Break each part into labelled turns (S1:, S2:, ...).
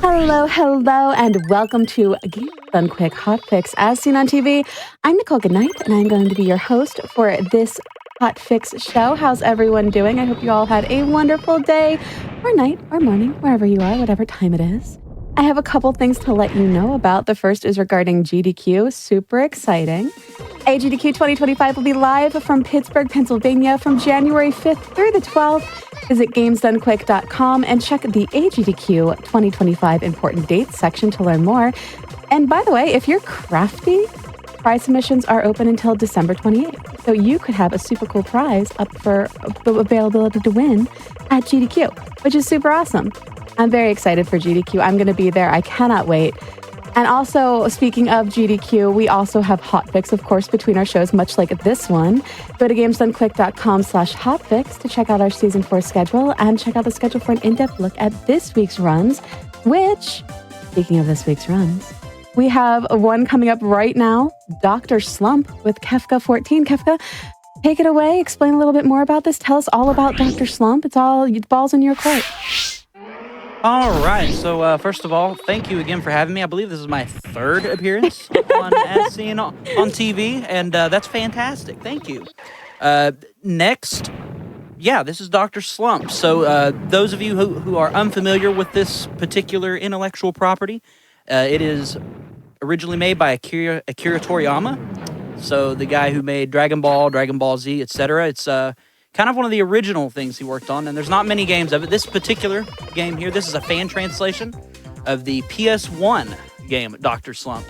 S1: Hello, and welcome to GDQ Hotfix. As seen on TV, I'm Nichole Goodnight, and I'm going to be your host for this Hotfix show. How's everyone doing? I hope you all had a wonderful day, or night, or morning, wherever you are, whatever time it is. I have a couple things to let you know about. The first is regarding GDQ. Super exciting. GDQ 2025 will be live from Pittsburgh, Pennsylvania from January 5th through the 12th. Visit gamesdonequick.com and check the GDQ 2025 important dates section to learn more. And by the way, if you're crafty, prize submissions are open until December 28th. So you could have a super cool prize up for the availability to win at GDQ, which is super awesome. I'm very excited for GDQ. I'm going to be there. I cannot wait. And also, speaking of GDQ, we also have Hotfix, of course, between our shows, much like this one. Go to gamesdonequick.com/Hotfix to check out our Season 4 schedule and check out the schedule for an in-depth look at this week's runs, which, speaking of this week's runs, we have one coming up right now, Dr. Slump with Kefka 14. Kefka, take it away. Explain a little bit more about this. Tell us all about Dr. Slump. It's all balls in your court.
S2: All right, so first of all, thank you again for having me. I believe this is my third appearance on As Seen on TV, and that's fantastic. Thank you. Next, this is Dr. Slump. So those of you who are unfamiliar with this particular intellectual property, it is originally made by Akira Toriyama, so the guy who made Dragon Ball Z, etc. It's kind of one of the original things he worked on, and there's not many games of it. This particular game here, this is a fan translation of the PS1 game, Dr. Slump.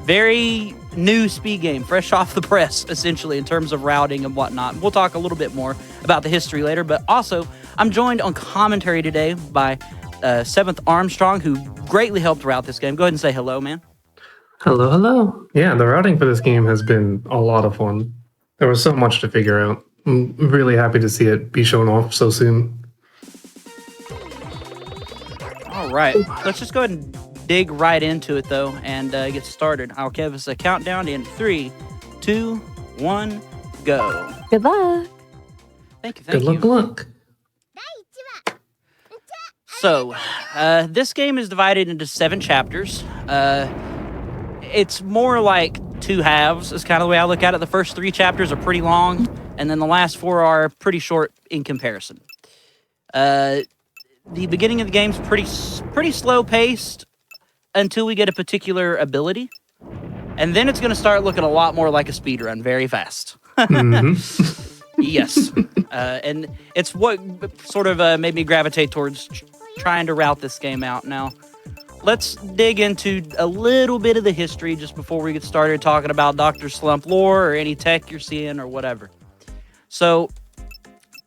S2: Very new speed game, fresh off the press, essentially, in terms of routing and whatnot. We'll talk a little bit more about the history later, but also, I'm joined on commentary today by 7th Armstrong, who greatly helped route this game. Go ahead and say hello, man.
S3: Hello. Yeah, the routing for this game has been a lot of fun. There was so much to figure out. I'm really happy to see it be shown off so soon.
S2: All right. Let's just go ahead and dig right into it, though, and get started. I'll give us a countdown in 3, 2, 1, go.
S1: Good luck.
S2: Thank you.
S3: Good luck.
S2: So, this game is divided into 7 chapters. It's more like 2 halves, is kind of the way I look at it. The first 3 chapters are pretty long, and then the last 4 are pretty short in comparison. The beginning of the game's pretty slow-paced until we get a particular ability, and then it's going to start looking a lot more like a speedrun very fast. Mm-hmm. Yes. And it's what sort of made me gravitate towards trying to route this game out. Now, let's dig into a little bit of the history just before we get started talking about Dr. Slump lore or any tech you're seeing or whatever. So,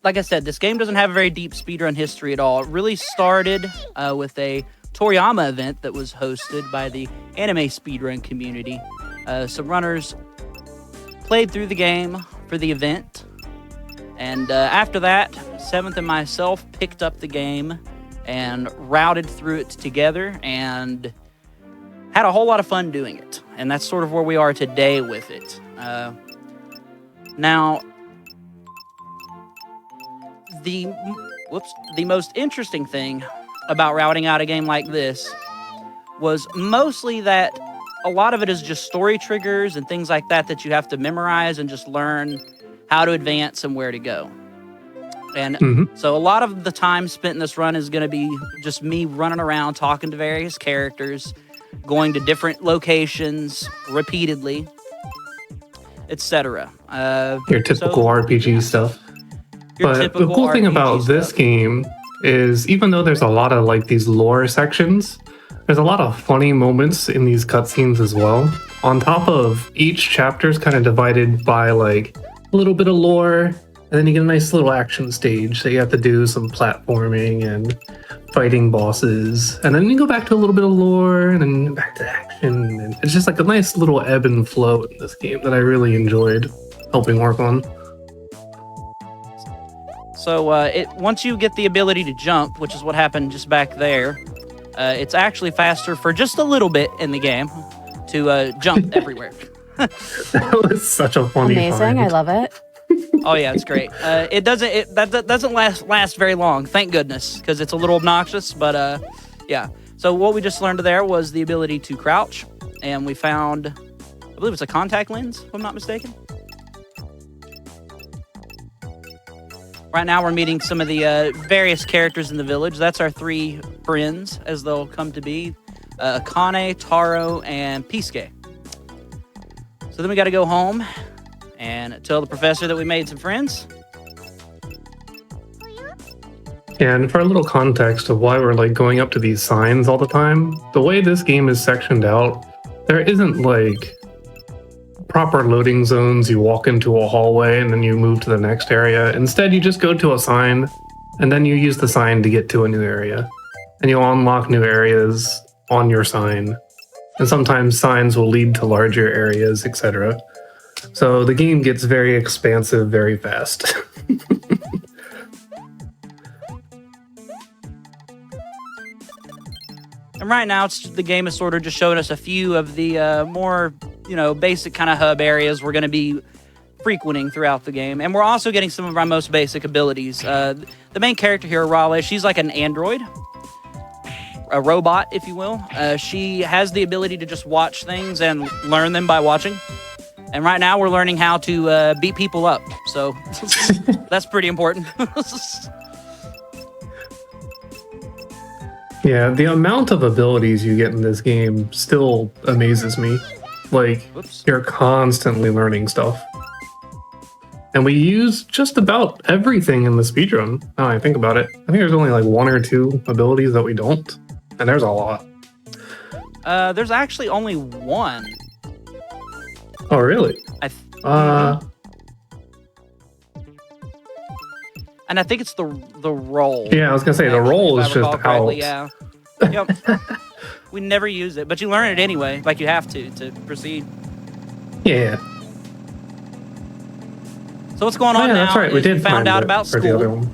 S2: like I said, this game doesn't have a very deep speedrun history at all. It really started with a Toriyama event that was hosted by the anime speedrun community. Some runners played through the game for the event, and after that, 7th and myself picked up the game and routed through it together and had a whole lot of fun doing it. And that's sort of where we are today with it. Now, the most interesting thing about routing out a game like this was mostly that a lot of it is just story triggers and things like that you have to memorize and just learn how to advance and where to go. And so a lot of the time spent in this run is going to be just me running around talking to various characters, going to different locations repeatedly, etc.
S3: Your typical RPG stuff. But the cool thing about this game is even though there's a lot of like these lore sections, there's a lot of funny moments in these cutscenes as well. On top of each chapter is kind of divided by like a little bit of lore, and then you get a nice little action stage that you have to do some platforming and fighting bosses. And then you go back to a little bit of lore and then back to action. And it's just like a nice little ebb and flow in this game that I really enjoyed helping work on.
S2: So once you get the ability to jump, which is what happened just back there, it's actually faster for just a little bit in the game to jump everywhere.
S3: That was such a funny
S1: Amazing,
S3: find.
S1: I love it.
S2: Oh yeah, it's great. It doesn't last very long, thank goodness, because it's a little obnoxious. But yeah, So what we just learned there was the ability to crouch, and we found, I believe it's a contact lens, if I'm not mistaken. Right now we're meeting some of the various characters in the village. That's our 3 friends, as they'll come to be, Akane, Taro, and Pisuke. So then we got to go home and tell the professor that we made some friends.
S3: And for a little context of why we're like going up to these signs all the time, the way this game is sectioned out, there isn't like proper loading zones. You walk into a hallway and then you move to the next area. Instead, you just go to a sign and then you use the sign to get to a new area. And you'll unlock new areas on your sign. And sometimes signs will lead to larger areas, etc. So the game gets very expansive very fast.
S2: And right now, the game is sort of just showing us a few of the more, basic kind of hub areas we're going to be frequenting throughout the game. And we're also getting some of our most basic abilities. The main character here, Raleigh, she's like an android, a robot, if you will. She has the ability to just watch things and learn them by watching. And right now, we're learning how to beat people up. So that's pretty important.
S3: Yeah, the amount of abilities you get in this game still amazes me. Like, you're constantly learning stuff. And we use just about everything in the speedrun, now I think about it. I think there's only like 1 or 2 abilities that we don't. And there's a lot.
S2: There's actually only 1.
S3: Oh, really?
S2: And I think it's the roll.
S3: Yeah, I was gonna say the roll is just out.
S2: Yeah. Yep. We never use it, but you learn it anyway. Like you have to proceed.
S3: Yeah.
S2: So what's going on now?
S3: That's right. We did
S2: found out about
S3: for the other
S2: school,
S3: one.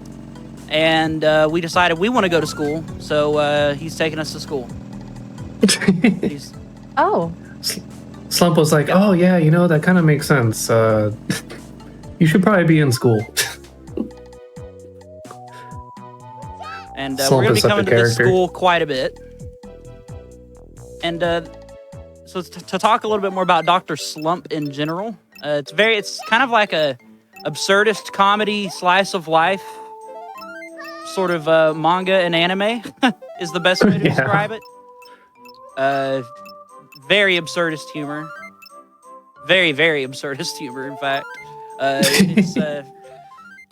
S2: and we decided we want to go to school. So he's taking us to school.
S1: Oh.
S3: Slump was like, "Oh yeah, that kind of makes sense. You should probably be in school."
S2: And we're going to be coming to this school quite a bit. And so to talk a little bit more about Dr. Slump in general, it's kind of like a absurdist comedy slice of life, sort of manga and anime is the best way to describe it. Very absurdist humor. Very, very absurdist humor, in fact.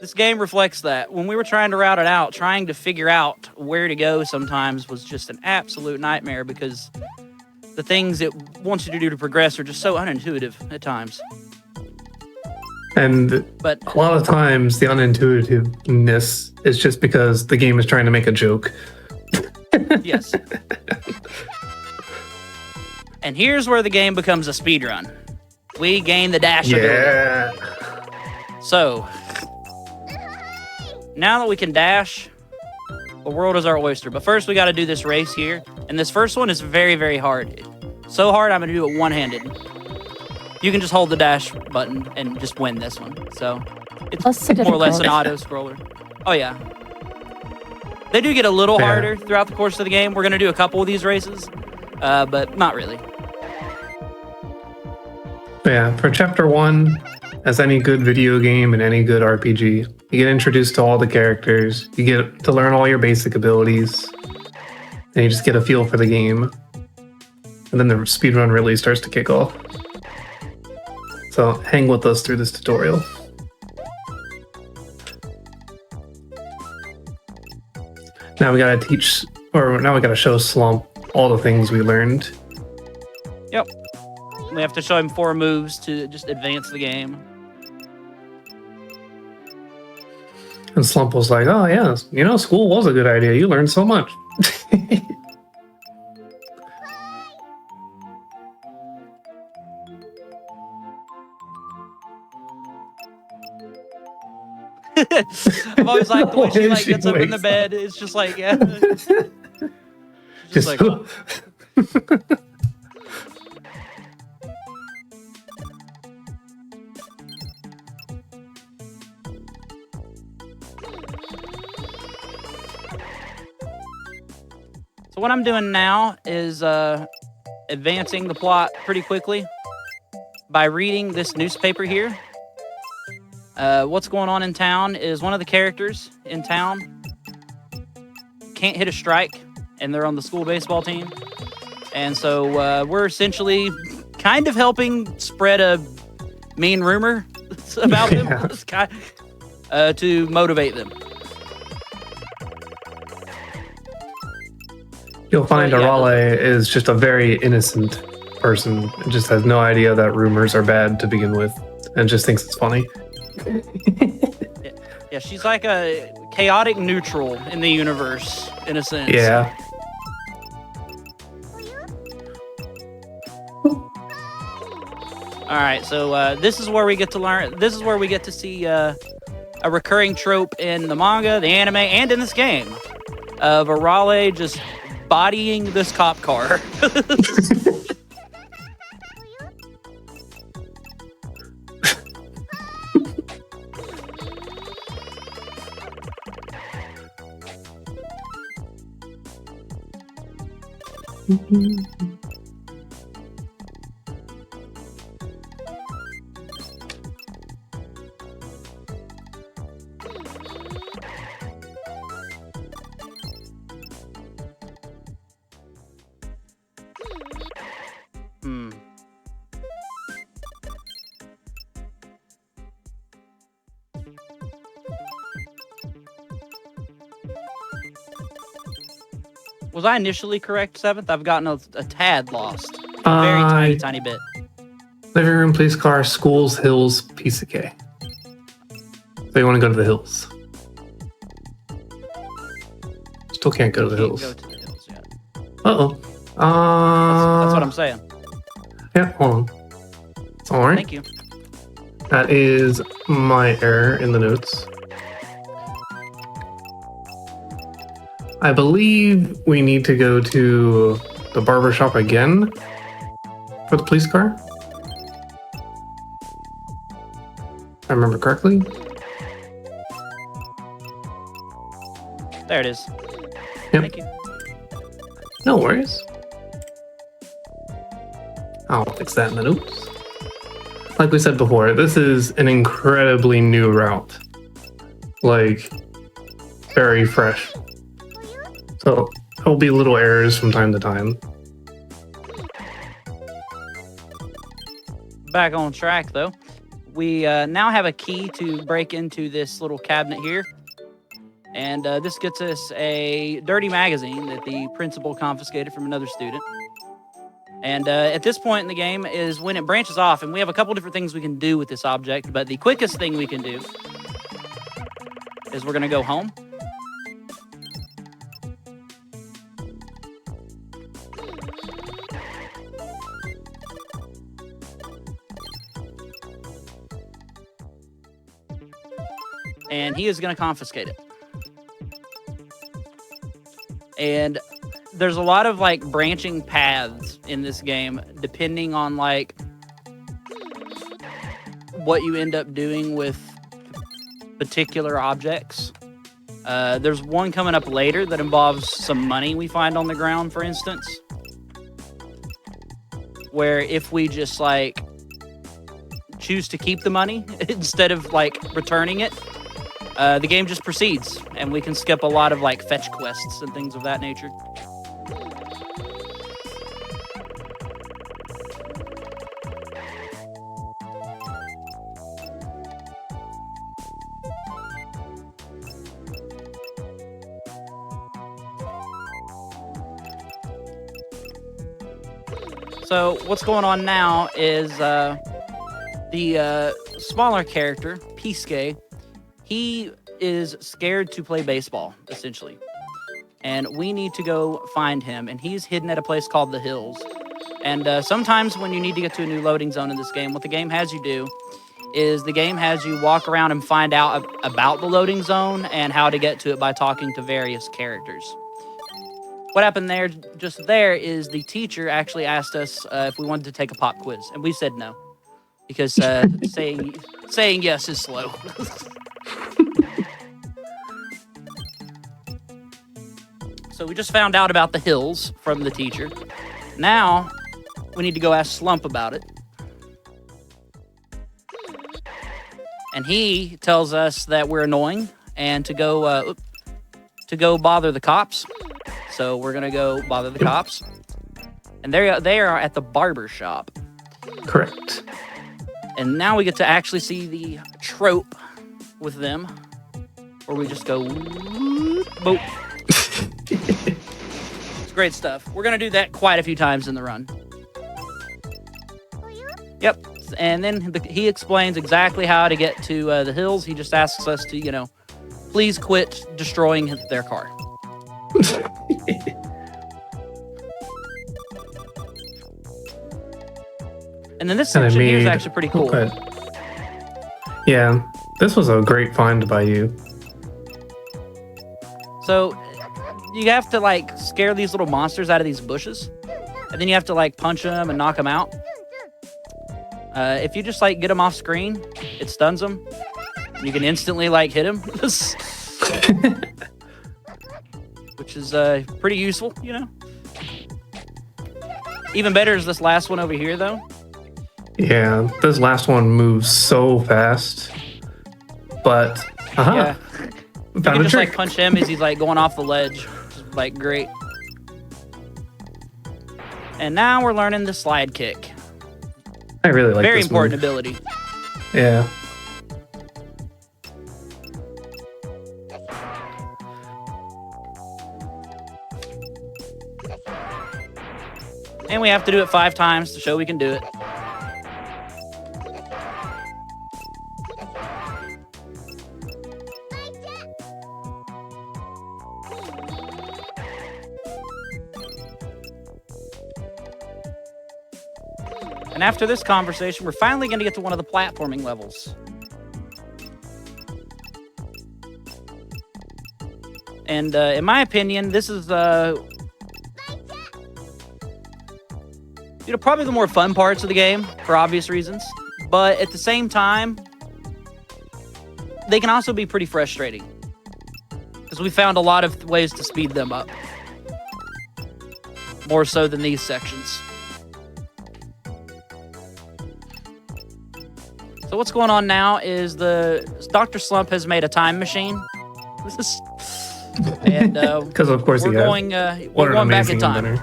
S2: This game reflects that. When we were trying to route it out, trying to figure out where to go sometimes was just an absolute nightmare because the things it wants you to do to progress are just so unintuitive at times.
S3: But a lot of times the unintuitiveness is just because the game is trying to make a joke.
S2: Yes. And here's where the game becomes a speedrun. We gain the dash ability. So, now that we can dash, the world is our oyster. But first, we got to do this race here. And this first one is very, very hard. So hard, I'm going to do it one-handed. You can just hold the dash button and just win this one. So, it's more or less an auto-scroller. Oh, yeah. They do get a little harder throughout the course of the game. We're going to do a couple of these races, but not really.
S3: Yeah, for Chapter 1, as any good video game and any good RPG, you get introduced to all the characters, you get to learn all your basic abilities, and you just get a feel for the game. And then the speedrun really starts to kick off. So hang with us through this tutorial. Now we gotta show Slump all the things we learned.
S2: Yep. We have to show him 4 moves to just advance the game.
S3: And Slump was like, "Oh yeah, school was a good idea. You learned so much."
S2: I've always liked the way she gets up in the bed. It's just like, yeah. just like, oh. So what I'm doing now is advancing the plot pretty quickly by reading this newspaper here. What's going on in town is one of the characters in town can't hit a strike, and they're on the school baseball team. And so we're essentially kind of helping spread a mean rumor about them to motivate them.
S3: You'll find Arale is just a very innocent person and just has no idea that rumors are bad to begin with and just thinks it's funny.
S2: Yeah, she's like a chaotic neutral in the universe, in a sense.
S3: Yeah.
S2: All right, so this is where we get to learn. This is where we get to see a recurring trope in the manga, the anime, and in this game of Arale just bodying this cop car. Was I initially correct, 7th? I've gotten a tad lost. A very tiny bit.
S3: Living room, police car, schools, hills, piece of K. So you want to go to the hills. Still can't go to the hills.
S2: Go to the hills yet.
S3: Uh-oh.
S2: That's what I'm saying.
S3: Yeah, hold on. It's all right.
S2: Thank you.
S3: That is my error in the notes. I believe we need to go to the barbershop again for the police car. If I remember correctly.
S2: There it is.
S3: Yep.
S2: Thank you.
S3: No worries. I'll fix that in the notes. Like we said before, this is an incredibly new route. Like, very fresh. So, there'll be little errors from time to time.
S2: Back on track, though. We now have a key to break into this little cabinet here. And this gets us a dirty magazine that the principal confiscated from another student. And at this point in the game is when it branches off, and we have a couple different things we can do with this object, but the quickest thing we can do is we're going to go home. And he is going to confiscate it. And there's a lot of like branching paths in this game, depending on like what you end up doing with particular objects. There's one coming up later that involves some money we find on the ground, for instance, where if we just like choose to keep the money instead of like returning it, the game just proceeds, and we can skip a lot of like fetch quests and things of that nature. So what's going on now is the smaller character, Pisuke, he is scared to play baseball, essentially. And we need to go find him, and he's hidden at a place called the Hills. And sometimes when you need to get to a new loading zone in this game, what the game has you do is the game has you walk around and find out about the loading zone and how to get to it by talking to various characters. What happened there, just there, is the teacher actually asked us if we wanted to take a pop quiz, and we said no, because saying yes is slow. So we just found out about the hills from the teacher. Now, we need to go ask Slump about it. And he tells us that we're annoying and to go bother the cops. So we're gonna go bother the cops. And they are at the barber shop.
S3: Correct.
S2: And now we get to actually see the trope with them, where we just go boop. It's great stuff. We're gonna do that quite a few times in the run. Yep. And then he explains exactly how to get to the hills. He just asks us to, please quit destroying their car. And then this section here is actually pretty cool.
S3: Okay. Yeah, this was a great find by you.
S2: So you have to scare these little monsters out of these bushes, and then you have to punch them and knock them out. If you just get them off screen, it stuns them. You can instantly hit them, which is pretty useful, Even better is this last one over here, though.
S3: Yeah, this last one moves so fast, but
S2: yeah, you can just punch him as he's going off the ledge, which is great. And now we're learning the slide kick.
S3: I really like
S2: very
S3: this
S2: important
S3: move.
S2: Ability.
S3: Yeah.
S2: And we have to do it 5 times to show we can do it. And after this conversation, we're finally going to get to one of the platforming levels. And in my opinion, this is probably the more fun parts of the game for obvious reasons. But at the same time, they can also be pretty frustrating, because we found a lot of ways to speed them up. More so than these sections. So what's going on now is Dr. Slump has made a time machine. And
S3: because of course
S2: we're going back in time.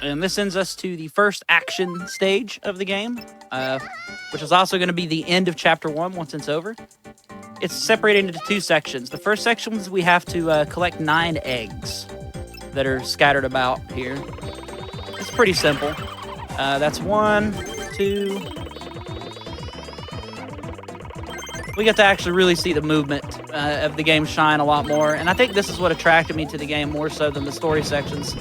S2: And this sends us to the first action stage of the game, which is also going to be the end of Chapter 1 once it's over. It's separated into 2 sections. The first section is we have to collect 9 eggs that are scattered about here. It's pretty simple. That's 1, 2. We get to actually really see the movement of the game shine a lot more. And I think this is what attracted me to the game more so than the story sections.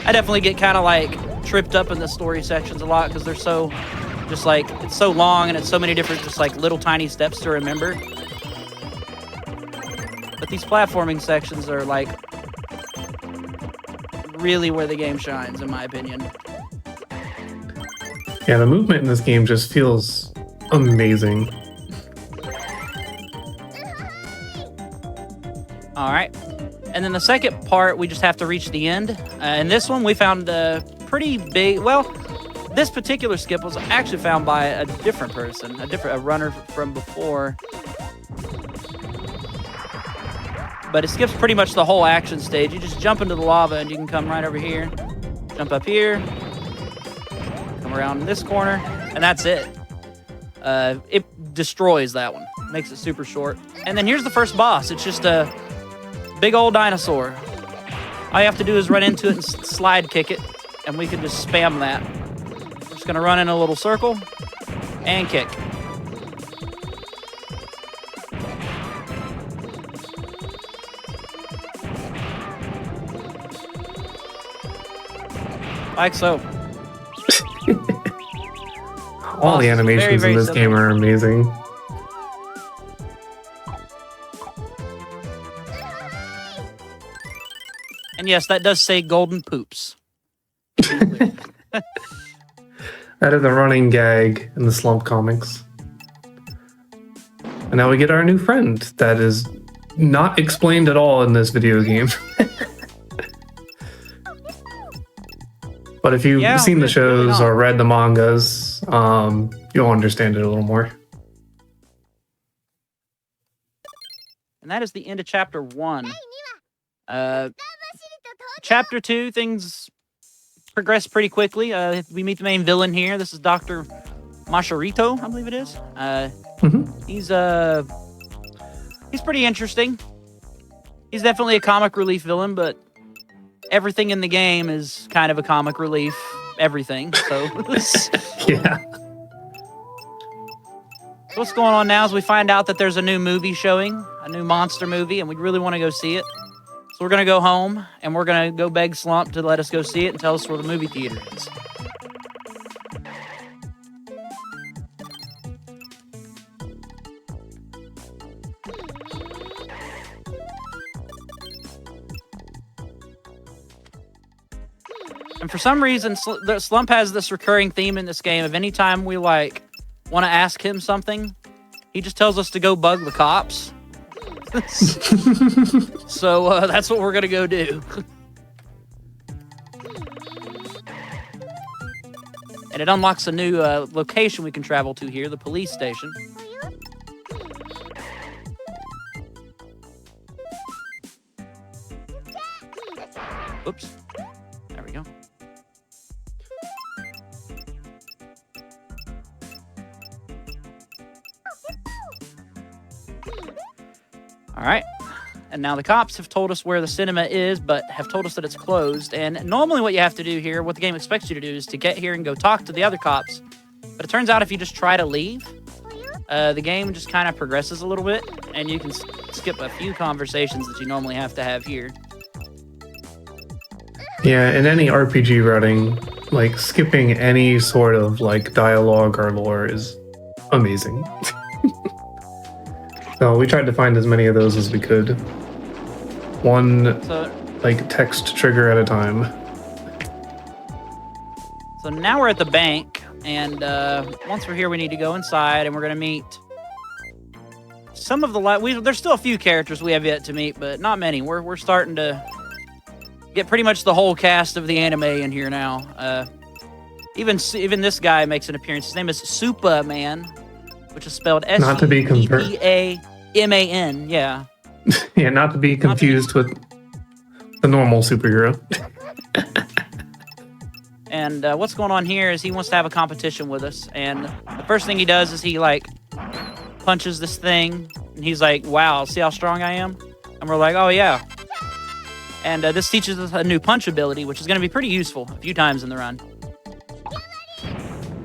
S2: I definitely get kind of tripped up in the story sections a lot because they're so just it's so long and it's so many different just little tiny steps to remember. But these platforming sections are really where the game shines, in my opinion.
S3: Yeah, the movement in this game just feels amazing.
S2: All right. And then the second part, we just have to reach the end. In this one, we found a pretty big... Well, this particular skip was actually found by a different person, a runner from before. But it skips pretty much the whole action stage. You just jump into the lava and you can come right over here. Jump up here. Come around in this corner. And that's it. It destroys that one. Makes it super short. And then here's the first boss. It's just a big old dinosaur. All you have to do is run into it and slide kick it. And we can just spam that. We're just going to run in a little circle. And kick. Like so.
S3: All the animations in this game are amazing.
S2: And yes, that does say golden poops.
S3: That is a running gag in the Slump comics. And now we get our new friend that is not explained at all in this video game. But if you've seen the shows or read the mangas, you'll understand it a little more.
S2: And that is the end of Chapter 1. Chapter 2, things progress pretty quickly. We meet the main villain here. This is Dr. Masharito, I believe it is. He's pretty interesting. He's definitely a comic relief villain, but everything in the game is kind of a comic relief. Everything. So
S3: yeah.
S2: So what's going on now is we find out that there's a new movie showing, a new monster movie, and we really want to go see it. So we're going to go home, and we're going to go beg Slump to let us go see it and tell us where the movie theater is. And for some reason, Slump has this recurring theme in this game of any time we, want to ask him something, he just tells us to go bug the cops. So that's what we're going to go do. And it unlocks a new location we can travel to here, the police station. Oops. There we go. All right. And now the cops have told us where the cinema is, but have told us that it's closed. And normally what you have to do here, what the game expects you to do, is to get here and go talk to the other cops. But it turns out if you just try to leave, the game just kind of progresses a little bit, and you can skip a few conversations that you normally have to have here.
S3: Yeah, in any RPG running, skipping any sort of dialogue or lore is amazing. So we tried to find as many of those as we could. One text trigger at a time.
S2: So now we're at the bank, and once we're here, we need to go inside, and we're going to meet some of the... There's still a few characters we have yet to meet, but not many. We're starting to get pretty much the whole cast of the anime in here now. Even this guy makes an appearance. His name is Superman, which is spelled S-U-P-A-M-A-N. Yeah.
S3: Yeah, not to be confused with the normal superhero.
S2: And what's going on here is he wants to have a competition with us. And the first thing he does is he punches this thing, and he's like, "Wow, see how strong I am?" And we're like, "Oh yeah." And this teaches us a new punch ability, which is going to be pretty useful a few times in the run.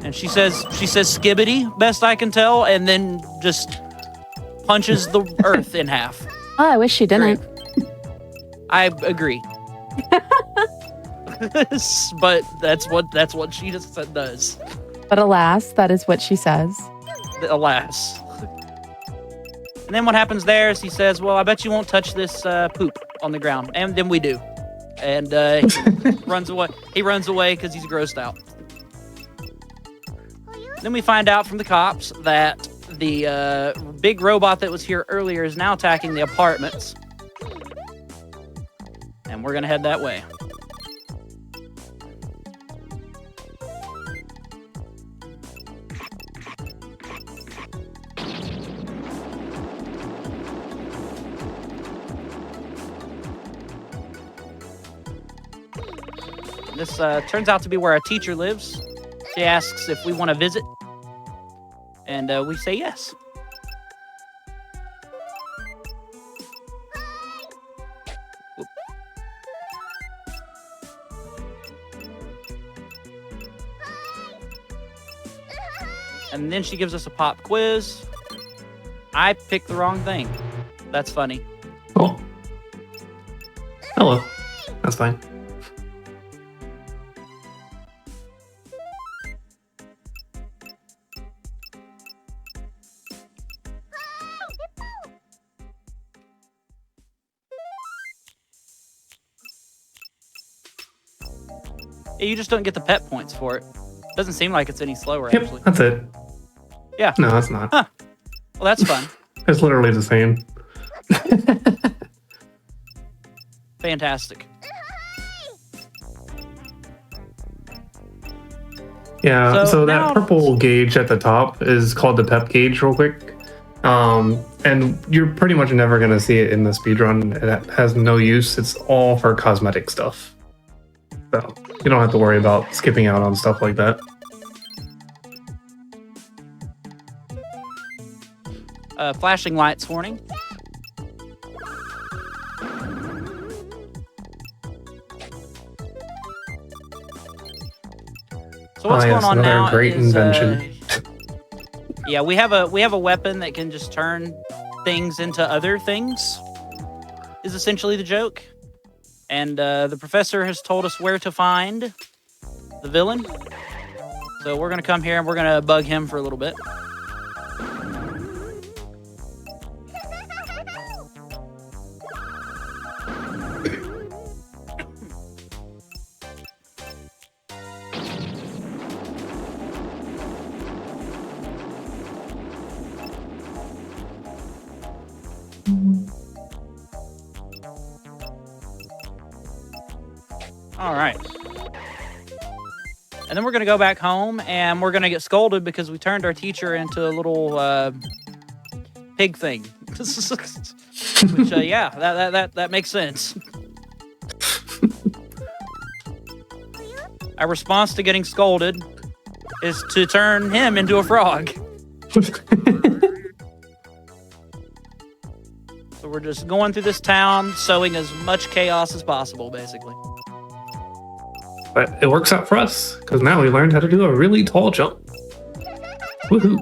S2: And she says skibbity, best I can tell, and then just punches the earth in half.
S1: Oh, I wish she didn't.
S2: Great. I agree. But that's what she just does.
S1: But alas, that is what she says.
S2: Alas. And then what happens there is he says, "Well, I bet you won't touch this poop on the ground." And then we do. And he runs away. He runs away because he's grossed out. Then we find out from the cops that the big robot that was here earlier is now attacking the apartments. And we're going to head that way. This turns out to be where our teacher lives. She asks if we want to visit, and we say yes. Whoop. And then she gives us a pop quiz. I picked the wrong thing. That's funny.
S3: Oh. Hello. That's fine.
S2: You just don't get the pet points for it. Doesn't seem like it's any slower,
S3: Yep,
S2: actually.
S3: that's it.
S2: Yeah.
S3: No, that's not.
S2: Huh. Well, that's fun.
S3: It's literally the same.
S2: Fantastic.
S3: Yeah, so
S2: now-
S3: that purple gauge at the top is called the pep gauge real quick. And you're pretty much never going to see it in the speedrun. It has no use. It's all for cosmetic stuff. So you don't have to worry about skipping out on stuff like that.
S2: Flashing lights warning. So what's going on
S3: another
S2: now
S3: great
S2: is,
S3: invention.
S2: yeah, we have a weapon that can just turn things into other things. Is essentially the joke, and the professor has told us where to find the villain. So we're gonna come here and we're gonna bug him for a little bit. All right. And then we're going to go back home and we're going to get scolded because we turned our teacher into a little pig thing. Which, yeah, that makes sense. Our response to getting scolded is to turn him into a frog. So we're just going through this town, sowing as much chaos as possible, basically.
S3: But it works out for us, because now we learned how to do a really tall jump. Woohoo!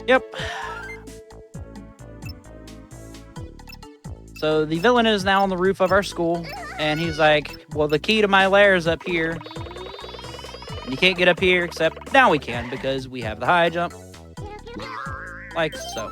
S2: Yep. So the villain is now on the roof of our school, and he's like, well, the key to my lair is up here. And you can't get up here, except now we can, because we have the high jump. Like so.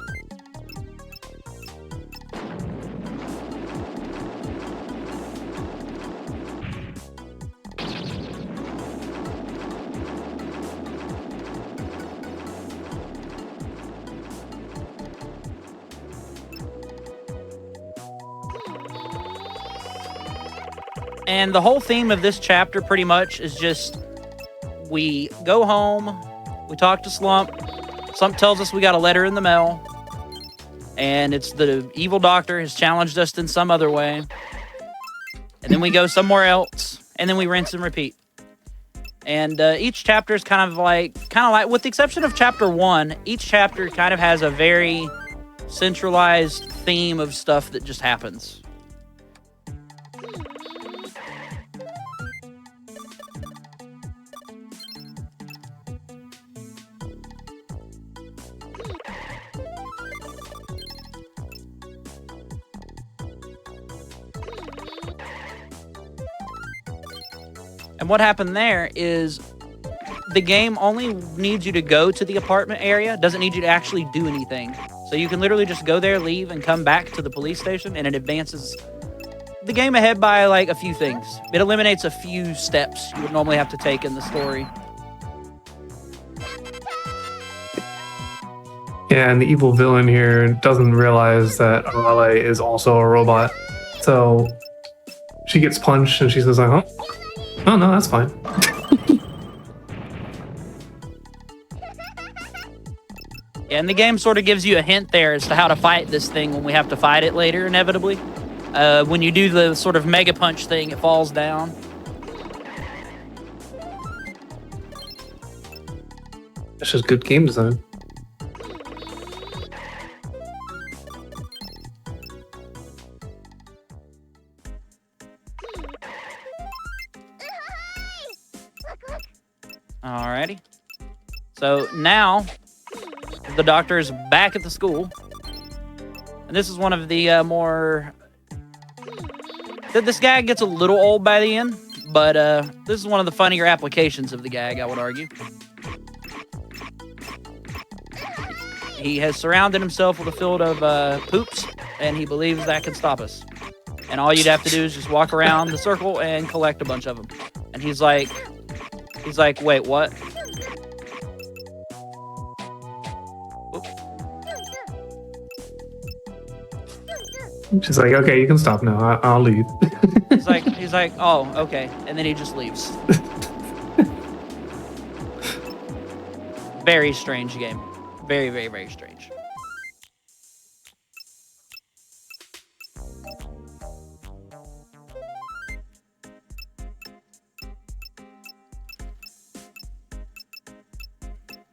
S2: And the whole theme of this chapter pretty much is just we go home, we talk to Slump. Slump tells us we got a letter in the mail, and it's the evil doctor has challenged us in some other way. And then we go somewhere else, and then we rinse and repeat. And each chapter is kind of like, with the exception of chapter 1, each chapter kind of has a very centralized theme of stuff that just happens. And what happened there is the game only needs you to go to the apartment area, doesn't need you to actually do anything. So you can literally just go there, leave, and come back to the police station, and it advances the game ahead by like a few things. It eliminates a few steps you would normally have to take in the story.
S3: Yeah, and the evil villain here doesn't realize that Arale is also a robot. So she gets punched and she says, oh, no, that's fine.
S2: And the game sort of gives you a hint there as to how to fight this thing when we have to fight it later, inevitably. When you do the sort of mega punch thing, it falls down.
S3: That's just good game design.
S2: Alrighty. So now the doctor is back at the school. And this is one of the more... This guy gets a little old by the end, But this is one of the funnier applications of the gag, I would argue. He has surrounded himself with a field of poops, and he believes that can stop us. And all you'd have to do is just walk around the circle and collect a bunch of them. And he's like, wait, what?
S3: She's like, okay, you can stop now. I'll leave.
S2: He's like, oh, okay. And then he just leaves. Very strange game. Very, very, very strange.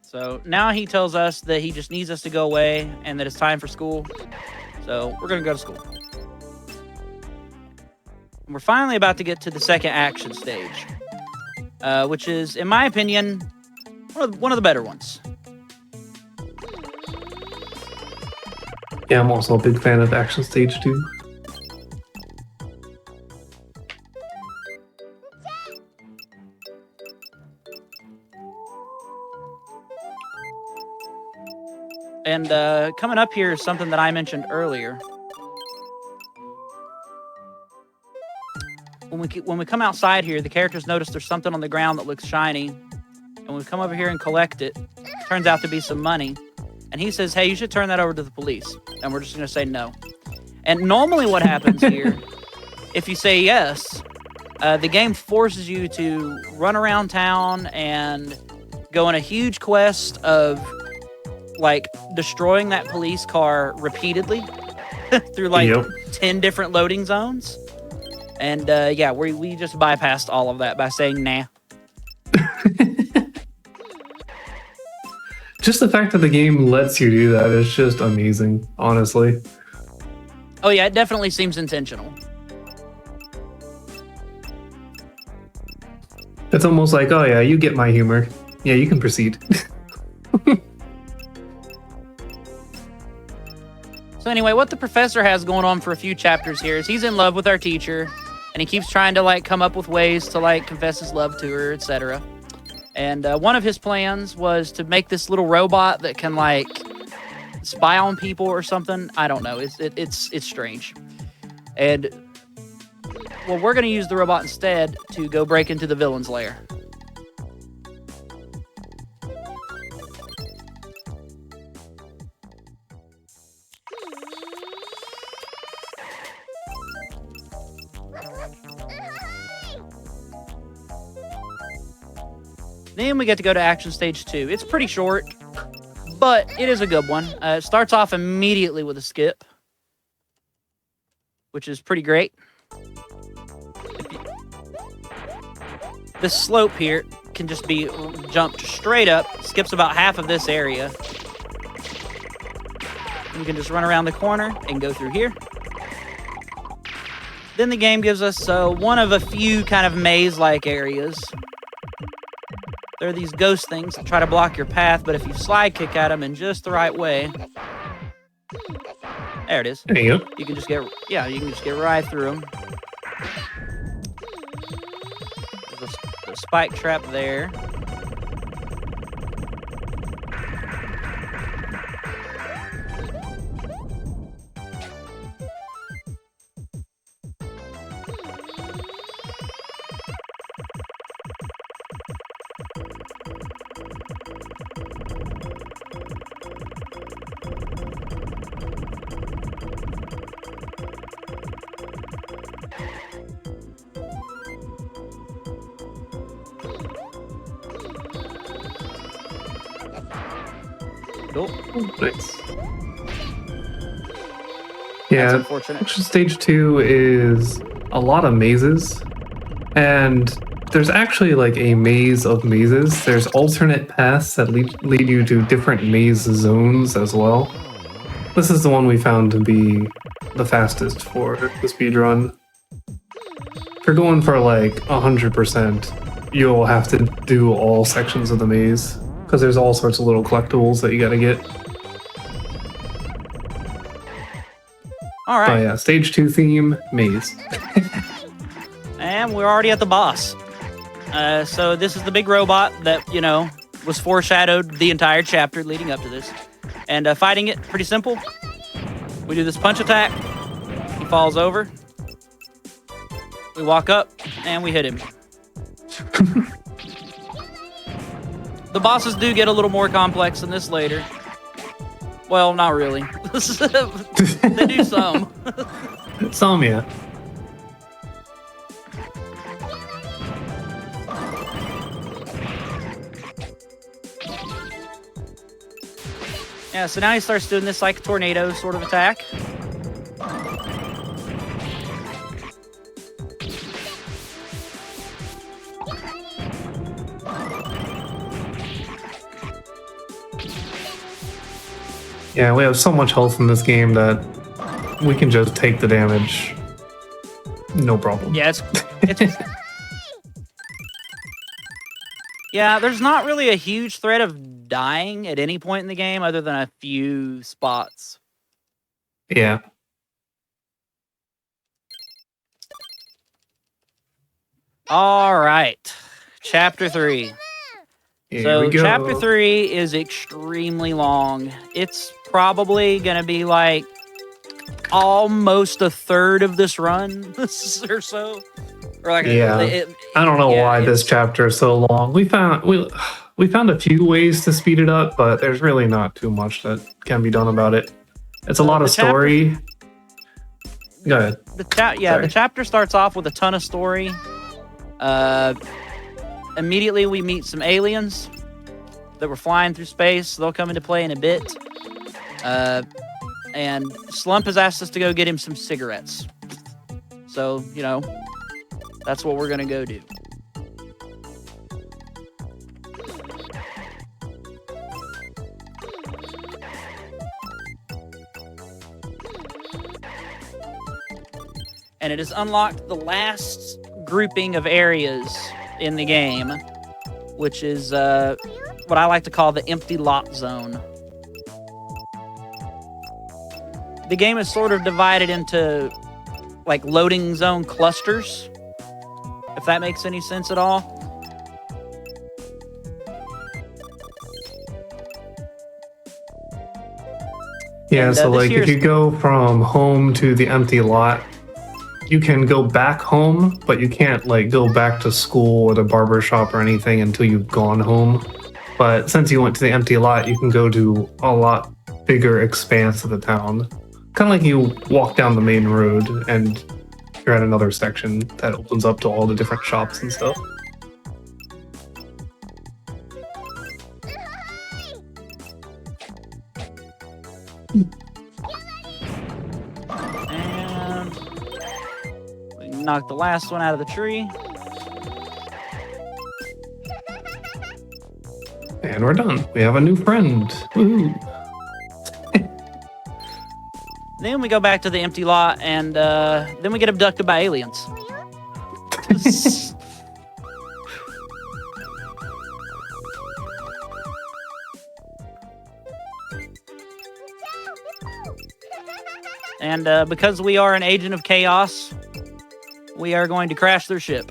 S2: So now he tells us that he just needs us to go away and that it's time for school. So we're going to go to school. And we're finally about to get to the second action stage, which is, in my opinion, one of the better ones.
S3: Yeah, I'm also a big fan of Action Stage 2.
S2: And coming up here is something that I mentioned earlier. When we come outside here, the characters notice there's something on the ground that looks shiny. And when we come over here and collect it, it turns out to be some money. And he says, hey, you should turn that over to the police. And we're just going to say no. And normally what happens here, if you say yes, the game forces you to run around town and go on a huge quest of like destroying that police car repeatedly through like 10 different loading zones. And yeah, we just bypassed all of that by saying nah.
S3: Just the fact that the game lets you do that is just amazing, honestly.
S2: Oh yeah, it definitely seems intentional.
S3: It's almost like, oh yeah, you get my humor. Yeah, you can proceed.
S2: So anyway, what the professor has going on for a few chapters here is he's in love with our teacher, and he keeps trying to like come up with ways to like confess his love to her, etc. And one of his plans was to make this little robot that can like spy on people or something. I don't know. It's strange. And well, we're going to use the robot instead to go break into the villain's lair. Then we get to go to Action Stage 2. It's pretty short, but it is a good one. It starts off immediately with a skip, which is pretty great. This slope here can just be jumped straight up, skips about half of this area. You can just run around the corner and go through here. Then the game gives us one of a few kind of maze-like areas. There are these ghost things that try to block your path, but if you slide kick at them in just the right way, there it is.
S3: There you go.
S2: You can just get right through them. There's a spike trap there. Cool.
S3: Nice. Yeah,
S2: that's unfortunate.
S3: Stage 2 is a lot of mazes, and there's actually like a maze of mazes. There's alternate paths that lead you to different maze zones as well. This is the one we found to be the fastest for the speedrun. If you're going for like 100%, you'll have to do all sections of the maze, because there's all sorts of little collectibles that you gotta get.
S2: All right.
S3: Oh yeah, Stage 2 theme, maze.
S2: And we're already at the boss. So this is the big robot that, was foreshadowed the entire chapter leading up to this. And fighting it, pretty simple. We do this punch attack. He falls over. We walk up, and we hit him. The bosses do get a little more complex than this later. Well, not really. They do some.
S3: Some, yeah.
S2: Yeah, so now he starts doing this like tornado sort of attack.
S3: Yeah, we have so much health in this game that we can just take the damage. No problem.
S2: Yeah, it's yeah, there's not really a huge threat of dying at any point in the game other than a few spots.
S3: Yeah.
S2: All right. Chapter 3.
S3: Here we go.
S2: Chapter 3 is extremely long. It's probably going to be like almost a third of this run or so. Or like
S3: I don't know why this chapter is so long. We found a few ways to speed it up, but there's really not too much that can be done about it. It's a lot of story. Go ahead.
S2: The chapter starts off with a ton of story. Immediately we meet some aliens that were flying through space. They'll come into play in a bit. And Slump has asked us to go get him some cigarettes. So, that's what we're going to go do. And it has unlocked the last grouping of areas in the game, which is what I like to call the empty lot zone. The game is sort of divided into like loading zone clusters, if that makes any sense at all.
S3: Yeah,
S2: and,
S3: so like if you go from home to the empty lot, you can go back home, but you can't like go back to school or the barber shop or anything until you've gone home. But since you went to the empty lot, you can go to a lot bigger expanse of the town. Kind of like you walk down the main road and you're at another section that opens up to all the different shops and stuff.
S2: And we knock the last one out of the tree.
S3: And we're done. We have a new friend. Woohoo!
S2: Then we go back to the empty lot, and then we get abducted by aliens. And because we are an agent of chaos, we are going to crash their ship.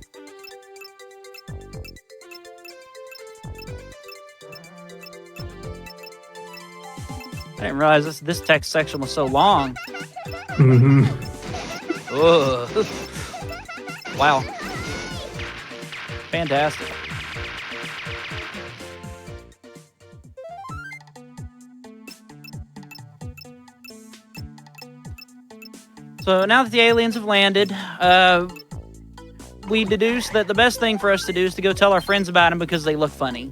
S2: I didn't realize this text section was so long.
S3: Mm-hmm.
S2: Ugh. Wow. Fantastic. So now that the aliens have landed, we deduce that the best thing for us to do is to go tell our friends about them because they look funny.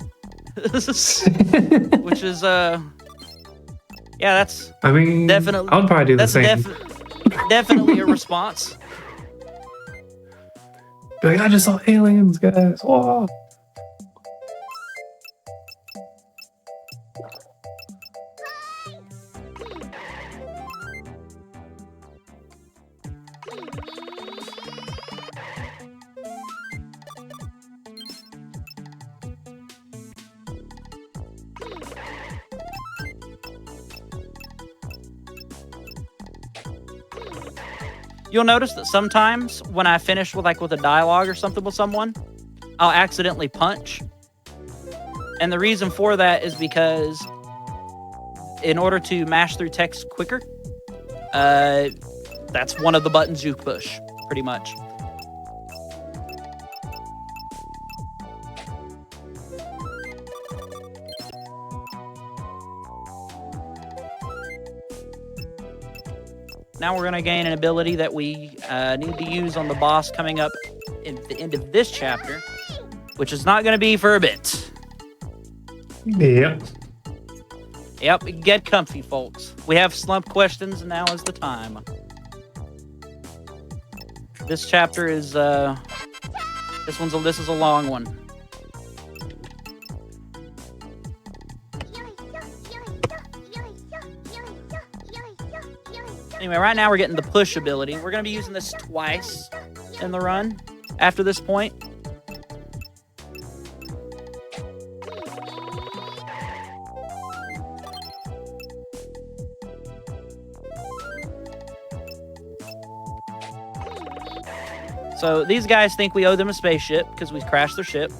S2: Which is, yeah, that's.
S3: I mean,
S2: definitely.
S3: I would probably do the same.
S2: Definitely a response.
S3: Be like, I just saw aliens, guys. Whoa.
S2: You'll notice that sometimes when I finish with a dialogue or something with someone, I'll accidentally punch. And the reason for that is because in order to mash through text quicker, that's one of the buttons you push, pretty much. Now we're going to gain an ability that we need to use on the boss coming up at the end of this chapter, which is not going to be for a bit.
S3: Yep.
S2: Yep, get comfy, folks. We have slump questions, and now is the time. This chapter is, this is a long one. Anyway, right now we're getting the push ability. We're going to be using this twice in the run after this point. So these guys think we owe them a spaceship because we crashed their ship.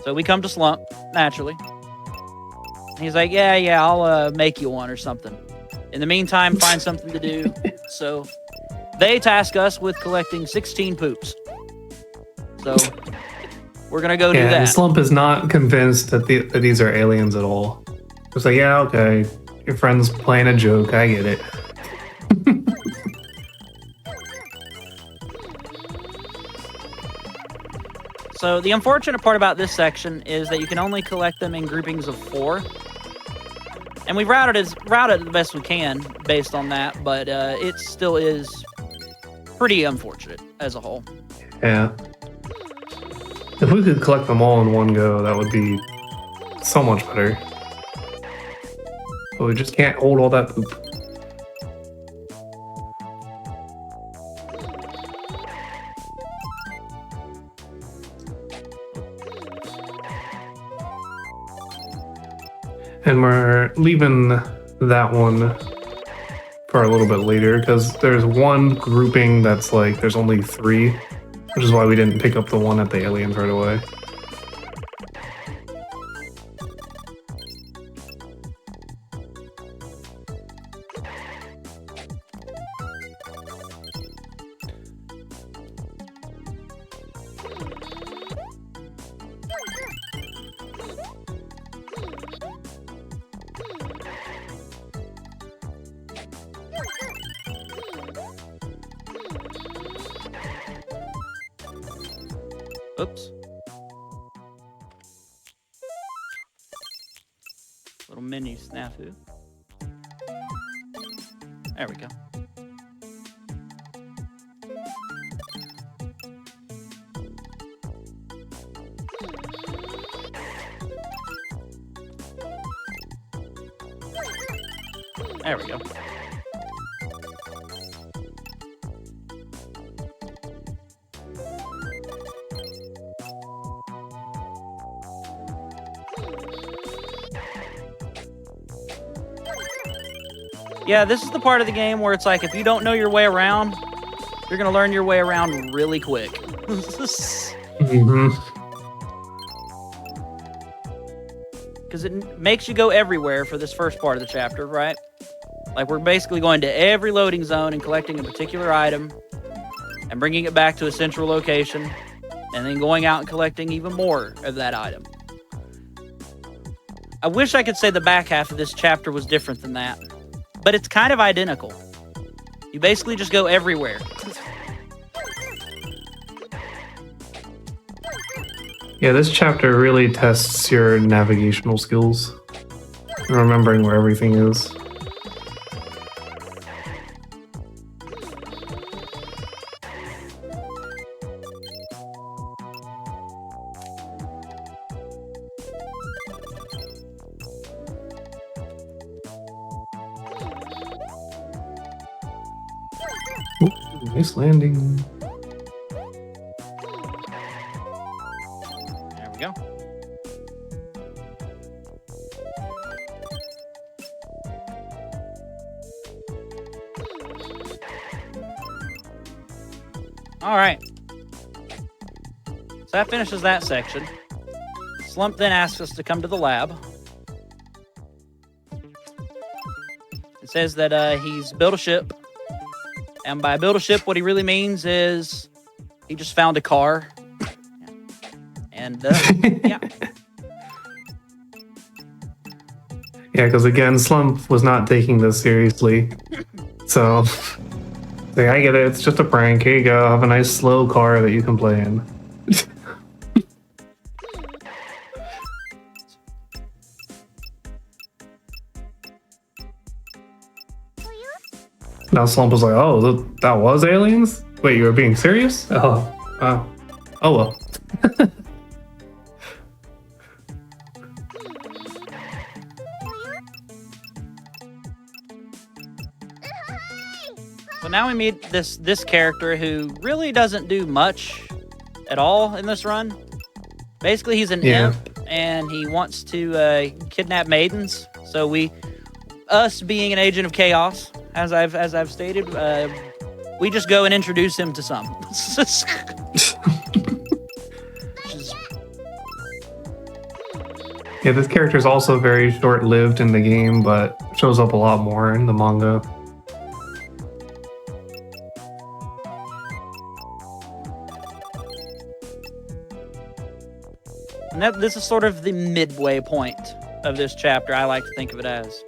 S2: So we come to Slump, naturally. He's like, yeah, I'll make you one or something. In the meantime, find something to do. So they task us with collecting 16 poops. So we're going to go do that.
S3: And Slump is not convinced that these are aliens at all. It's like, yeah, okay. Your friend's playing a joke. I get it.
S2: So the unfortunate part about this section is that you can only collect them in groupings of 4. And we've routed it the best we can based on that, but it still is pretty unfortunate as a whole.
S3: Yeah. If we could collect them all in one go, that would be so much better. But we just can't hold all that poop. And we're leaving that one for a little bit later because there's one grouping that's like there's only 3, which is why we didn't pick up the one at the aliens right away.
S2: Oops. Little menu snafu. There we go. There we go. Yeah, this is the part of the game where it's like, if you don't know your way around, you're going to learn your way around really quick.
S3: Mm-hmm.
S2: Because it makes you go everywhere for this first part of the chapter, right? Like, we're basically going to every loading zone and collecting a particular item and bringing it back to a central location and then going out and collecting even more of that item. I wish I could say the back half of this chapter was different than that. But it's kind of identical. You basically just go everywhere.
S3: Yeah, this chapter really tests your navigational skills. And remembering where everything is. Nice landing.
S2: There we go. All right. So that finishes that section. Slump then asks us to come to the lab. It says that he's built a ship. And by build a ship, what he really means is he just found a car. And, yeah.
S3: Yeah, because again, Slump was not taking this seriously. So, I get it. It's just a prank. Here you go. Have a nice slow car that you can play in. Now Slump was like, oh, that was aliens? Wait, you were being serious? Oh well.
S2: So now we meet this character who really doesn't do much at all in this run. Basically, he's an imp, and he wants to kidnap maidens. So us being an agent of chaos, as I've stated, we just go and introduce him to some.
S3: Yeah, this character is also very short-lived in the game, but shows up a lot more in the manga.
S2: And this is sort of the midway point of this chapter, I like to think of it as.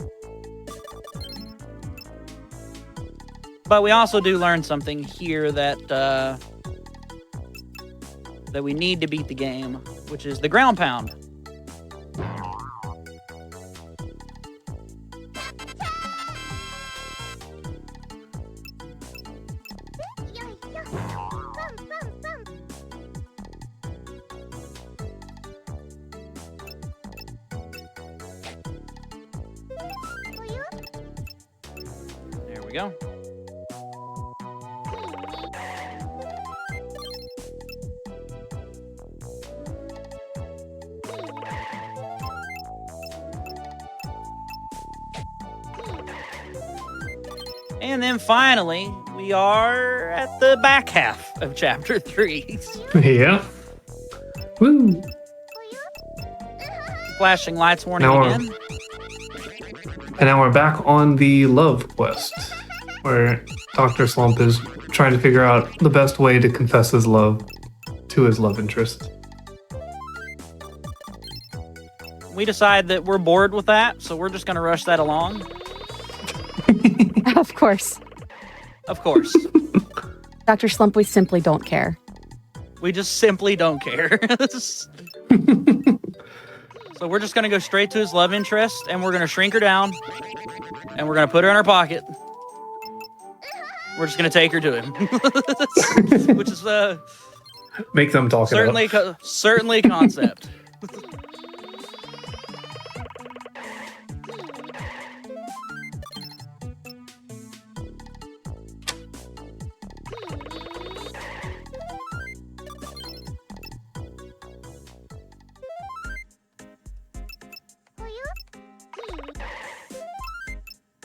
S2: But we also do learn something here that that we need to beat the game, which is the ground pound. There we go. And then finally, we are at the back half of chapter 3.
S3: Yeah. Woo!
S2: Flashing lights warning again.
S3: And now we're back on the love quest, where Dr. Slump is trying to figure out the best way to confess his love to his love interest.
S2: We decide that we're bored with that, so we're just going to rush that along.
S1: Of course.
S2: Of course.
S1: Dr. Slump, we simply don't care.
S2: We just simply don't care. So we're just going to go straight to his love interest, and we're going to shrink her down, and we're going to put her in our pocket. We're just going to take her to him. Which is
S3: make them talk
S2: certainly certainly a concept.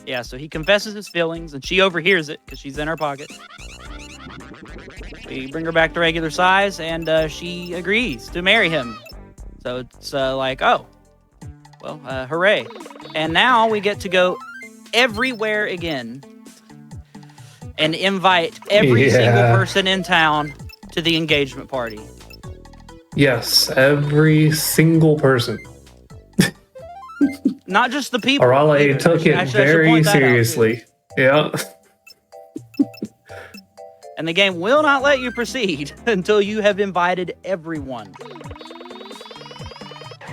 S2: Yeah, so he confesses his feelings, and she overhears it because she's in her pocket. We bring her back to regular size, and she agrees to marry him. So it's like, oh, well, hooray. And now we get to go everywhere again and invite every single person in town to the engagement party.
S3: Yes, every single person.
S2: Not just the people.
S3: Arale took it very seriously. Yeah.
S2: And the game will not let you proceed until you have invited everyone.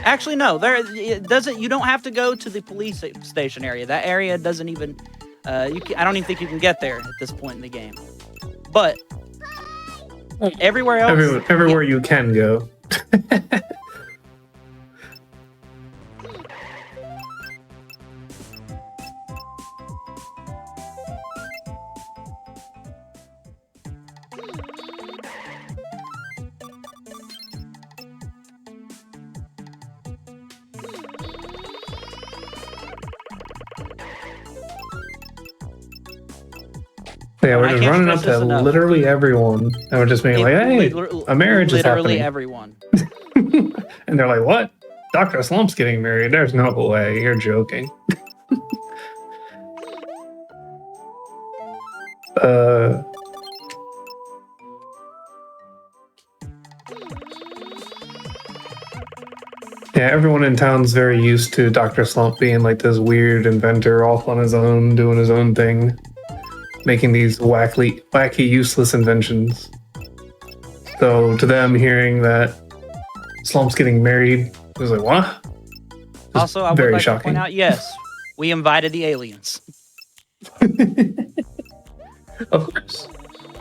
S2: Actually, no. It doesn't. You don't have to go to the police station area. That area doesn't even. I don't even think you can get there at this point in the game. But everywhere else,
S3: everywhere you can go. Yeah, we're just running up to literally everyone, and we're just being like, "Hey, a marriage is happening."
S2: Literally everyone.
S3: And they're like, "What? Dr. Slump's getting married? There's no way. You're joking." Yeah, everyone in town's very used to Dr. Slump being like this weird inventor off on his own, doing his own thing, making these wacky, useless inventions. So to them, hearing that Slump's getting married, it was like, what?
S2: Also, I would like to point out, yes, we invited the aliens.
S3: Of course.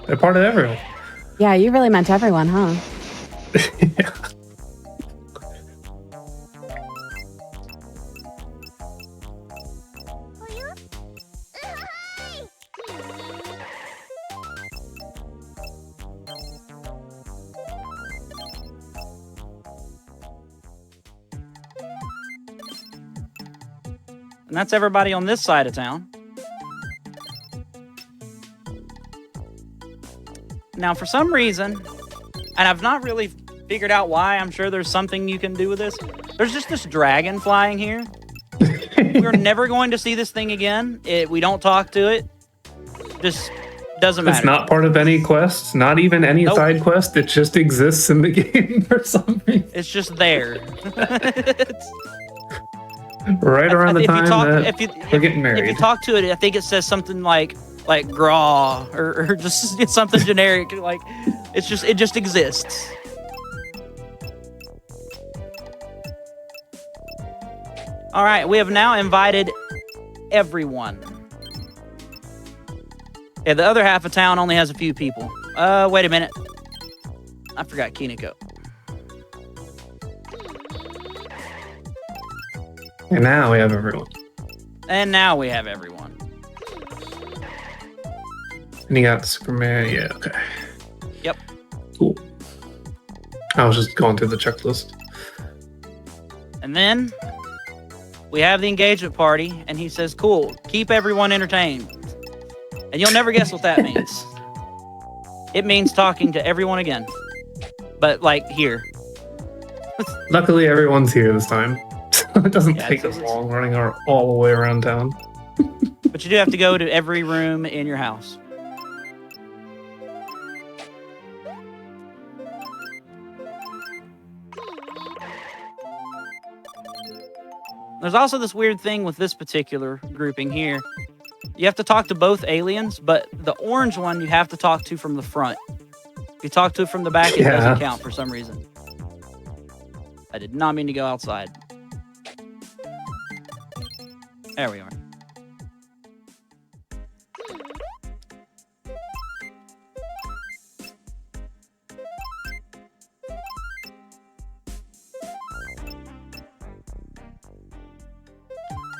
S3: They're part of everyone.
S1: Yeah, you really meant everyone, huh?
S3: Yeah.
S2: And that's everybody on this side of town. Now, for some reason, and I've not really figured out why, I'm sure there's something you can do with this. There's just this dragon flying here. We're never going to see this thing again. We don't talk to it. Just doesn't matter.
S3: It's not part of any quests, not even any side quest. It just exists in the game for some reason.
S2: It's just there.
S3: Right around the time that we're getting married.
S2: If you talk to it, I think it says something like graw or just it's something generic. Like it just exists. All right, we have now invited everyone. Yeah, the other half of town only has a few people. Wait a minute. I forgot Kineko.
S3: And now we have everyone.
S2: And now we have everyone.
S3: And you got Superman. Yeah, okay.
S2: Yep.
S3: Cool. I was just going through the checklist.
S2: And then we have the engagement party, and he says, cool, keep everyone entertained. And you'll never guess what that means. It means talking to everyone again. But, like, here.
S3: Luckily, everyone's here this time. It doesn't take us long running all the way around town.
S2: But you do have to go to every room in your house. There's also this weird thing with this particular grouping here. You have to talk to both aliens, but the orange one you have to talk to from the front. If you talk to it from the back, it doesn't count for some reason. I did not mean to go outside. There we are.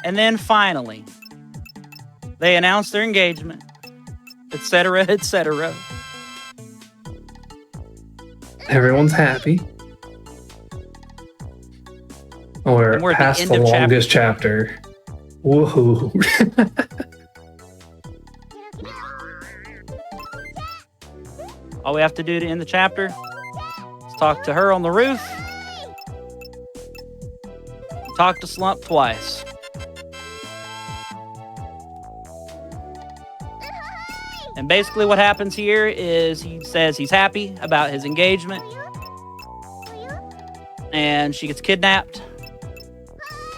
S2: And then finally, they announced their engagement, etc., etc.
S3: Everyone's happy. We're past the longest chapter. Whoa.
S2: All we have to do to end the chapter is talk to her on the roof. Talk to Slump twice. And basically what happens here is he says he's happy about his engagement. And she gets kidnapped.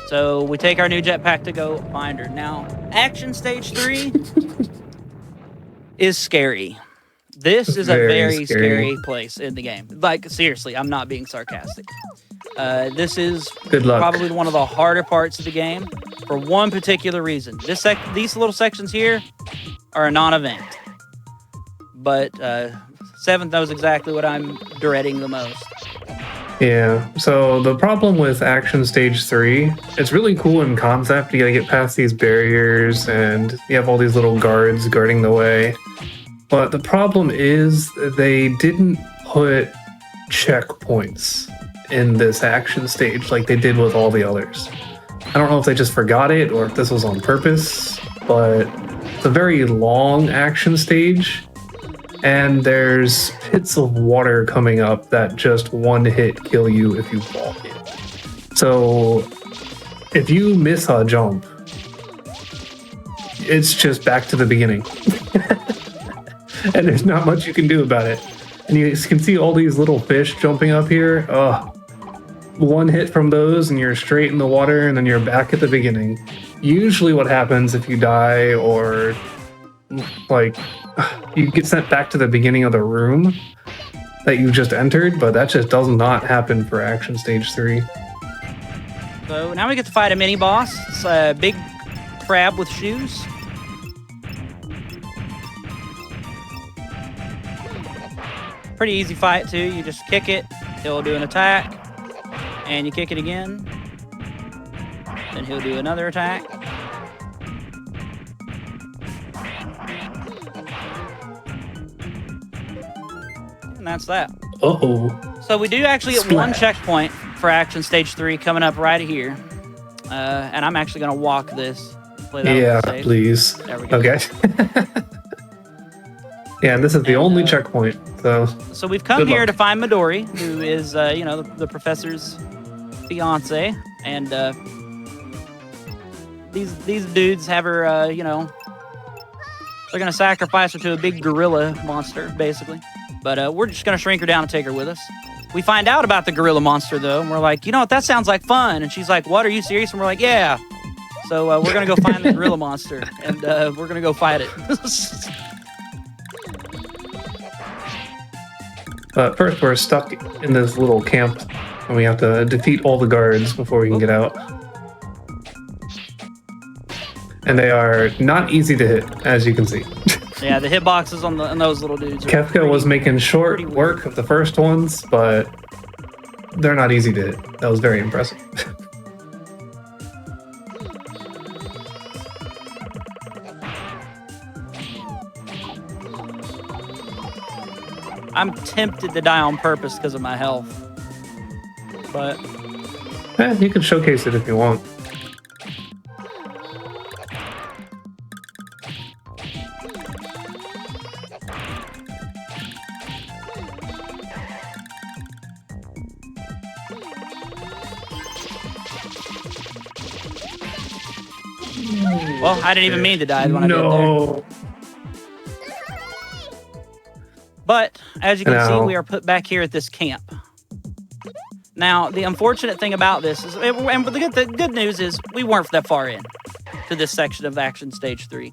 S2: So we take our new jetpack to go find her. Now, action stage 3 is scary. This is a very scary place in the game. Like, seriously, I'm not being sarcastic. This is probably one of the harder parts of the game for one particular reason. These little sections here are a non-event. But 7th knows exactly what I'm dreading the most.
S3: Yeah, so the problem with Action Stage 3, it's really cool in concept. You gotta get past these barriers, and you have all these little guards guarding the way. But the problem is they didn't put checkpoints in this action stage like they did with all the others. I don't know if they just forgot it or if this was on purpose, but It's a very long action stage, and there's pits of water coming up that just one hit kill you if you fall in. So if you miss a jump, it's just back to the beginning. And there's not much you can do about it. And you can see all these little fish jumping up here. One hit from those and you're straight in the water, and then you're back at the beginning. Usually what happens if you die or like you get sent back to the beginning of the room that you just entered, but that just does not happen for Action Stage 3.
S2: So now we get to fight a mini boss. It's a big crab with shoes. Pretty easy fight too. You just kick it, he'll do an attack, and you kick it again, then he'll do another attack. And that's that. So we do actually get one checkpoint for Action Stage 3 coming up right here. And I'm actually going to walk this. Play that
S3: yeah, please.
S2: There we go.
S3: Okay. Yeah, and this is the only checkpoint.
S2: So we've come here to find Midori, who is, the professor's fiance. And these dudes have her, they're going to sacrifice her to a big gorilla monster, basically. But we're just going to shrink her down and take her with us. We find out about the gorilla monster, though, and we're like, you know what, that sounds like fun. And she's like, what, are you serious? And we're like, yeah. So we're going to go find the gorilla monster, and we're going to go fight it.
S3: But first, we're stuck in this little camp, and we have to defeat all the guards before we can get out. And they are not easy to hit, as you can see.
S2: Yeah, the hitboxes on those little dudes.
S3: Kefka was making short work of the first ones, but they're not easy to hit. That was very impressive.
S2: I'm tempted to die on purpose because of my health. But
S3: you can showcase it if you want.
S2: Well, I didn't even mean to die when I did there. But, as you can see, we are put back here at this camp. Now, the unfortunate thing about this is, and the good news is, we weren't that far in to this section of Action Stage 3.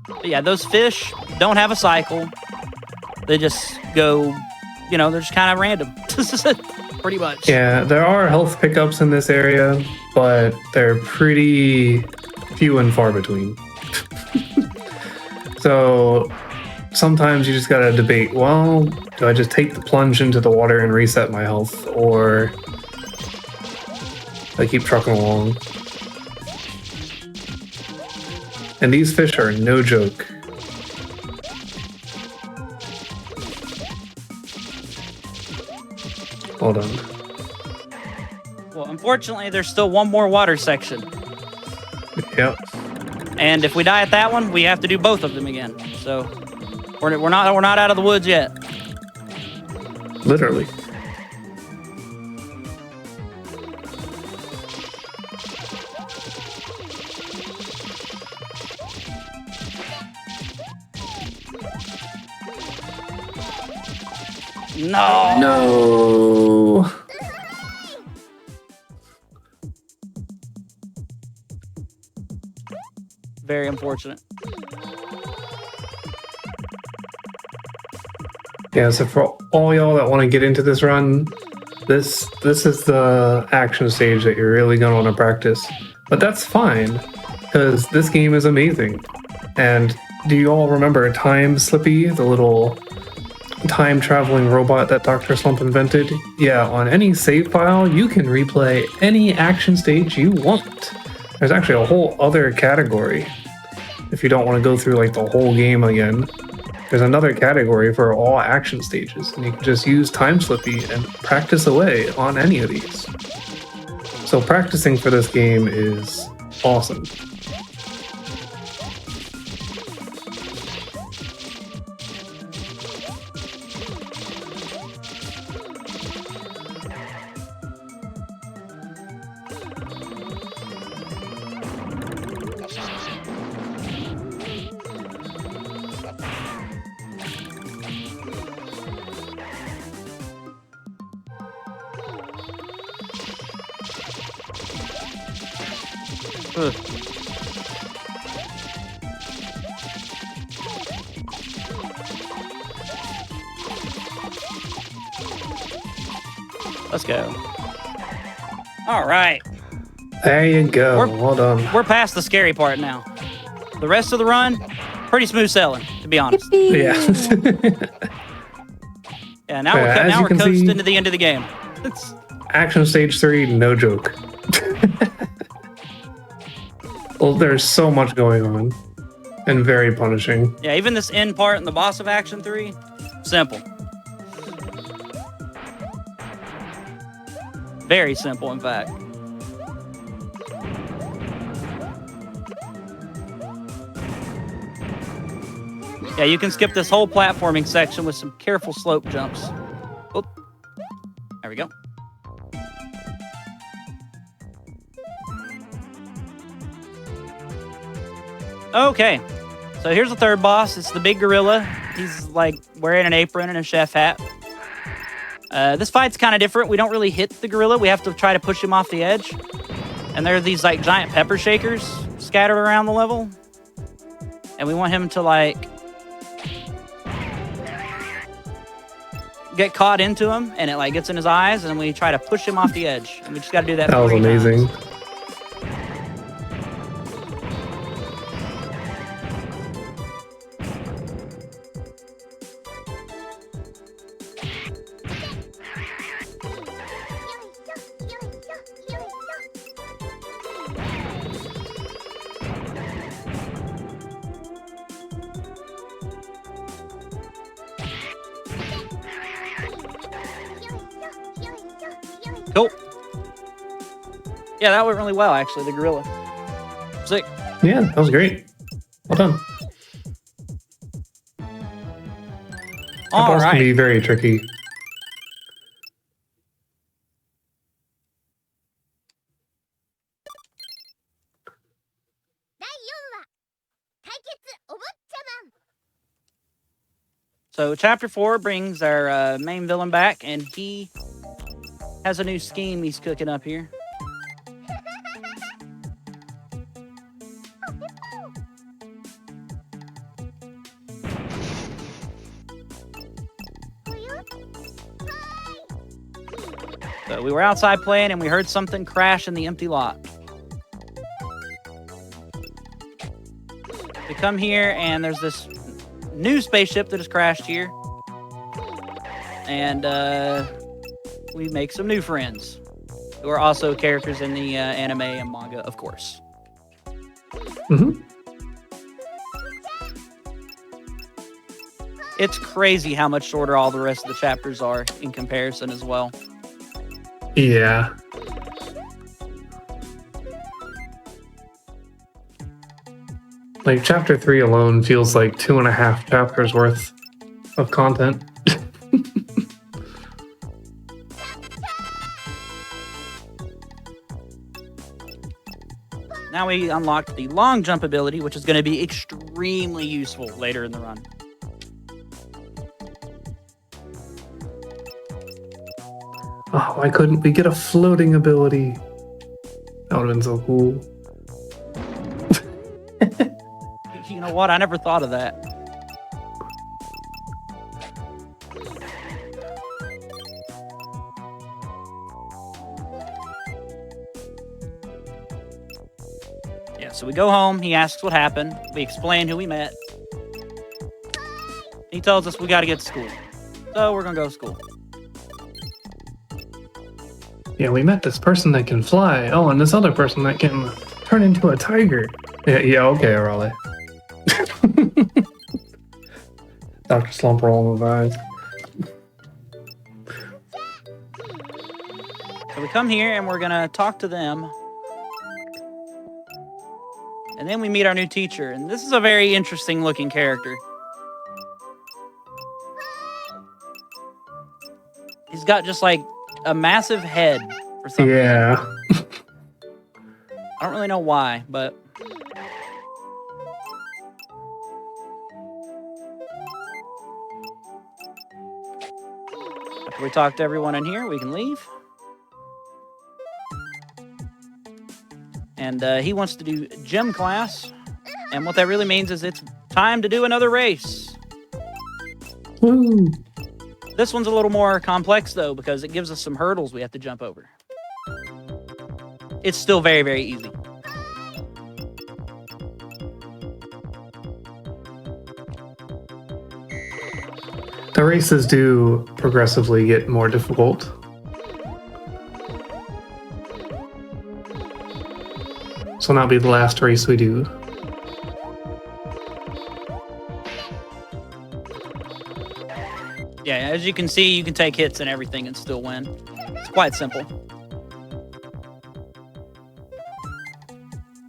S2: But yeah, those fish don't have a cycle. They just go, they're just kind of random. Pretty much.
S3: Yeah, there are health pickups in this area, but they're pretty few and far between. So sometimes you just gotta debate, well, do I just take the plunge into the water and reset my health, or I keep trucking along? And these fish are no joke. Hold on.
S2: Well, unfortunately, there's still one more water section.
S3: Yep.
S2: And if we die at that one, we have to do both of them again. So we're not out of the woods yet.
S3: Literally. No.
S2: Very unfortunate.
S3: Yeah, so for all y'all that want to get into this run, this is the action stage that you're really going to want to practice. But that's fine, because this game is amazing. And do you all remember Time Slippy, the little time-traveling robot that Dr. Slump invented? Yeah, on any save file, you can replay any action stage you want. There's actually a whole other category. If you don't want to go through like the whole game again, there's another category for all action stages, and you can just use Time Slippy and practice away on any of these. So practicing for this game is awesome.
S2: Ugh. Let's go. All right.
S3: There you go. Well done.
S2: We're past the scary part now. The rest of the run, pretty smooth sailing, to be honest.
S3: Yeah.
S2: Yeah, now we're coasting to the end of the game.
S3: Action stage 3, no joke. Well, there's so much going on and very punishing.
S2: Yeah, even this end part and the boss of Action 3, simple. Very simple, in fact. Yeah, you can skip this whole platforming section with some careful slope jumps. Oh, there we go. Okay, so here's the third boss. It's the big gorilla. He's like wearing an apron and a chef hat. This fight's kind of different. We don't really hit the gorilla. We have to try to push him off the edge. And there are these like giant pepper shakers scattered around the level. And we want him to like get caught into him, and it like gets in his eyes, and we try to push him off the edge. And we just got to do that.
S3: That was amazing.
S2: Times. Cool. Yeah, that went really well, actually, the gorilla. Sick.
S3: Yeah, that was great. Well done.
S2: All
S3: boss
S2: right.
S3: can be very tricky.
S2: So chapter 4 brings our main villain back, and he has a new scheme he's cooking up here. So we were outside playing, and we heard something crash in the empty lot. We come here, and there's this new spaceship that has crashed here. And we make some new friends who are also characters in the anime and manga, of course.
S3: Mm-hmm.
S2: It's crazy how much shorter all the rest of the chapters are in comparison as well.
S3: Yeah. Like, chapter 3 alone feels like 2.5 chapters worth of content.
S2: Now we unlocked the long jump ability, which is going to be extremely useful later in the run.
S3: Oh, why couldn't we get a floating ability? That would have been so cool.
S2: You know what? I never thought of that. Yeah, so we go home. He asks what happened. We explain who we met. He tells us we got to get to school. So we're going to go to school.
S3: Yeah, we met this person that can fly. Oh, and this other person that can turn into a tiger. Yeah, okay, Raleigh. Dr. Slump rolling with eyes.
S2: So we come here and we're going to talk to them. And then we meet our new teacher. And this is a very interesting looking character. He's got just like a massive head for some reason.
S3: Yeah.
S2: I don't really know why, but... After we talk to everyone in here, we can leave. And he wants to do gym class. And what that really means is it's time to do another race.
S3: Woo.
S2: This one's a little more complex, though, because it gives us some hurdles we have to jump over. It's still very, very easy.
S3: The races do progressively get more difficult. This will not be the last race we do.
S2: Yeah, as you can see, you can take hits and everything and still win. It's quite simple.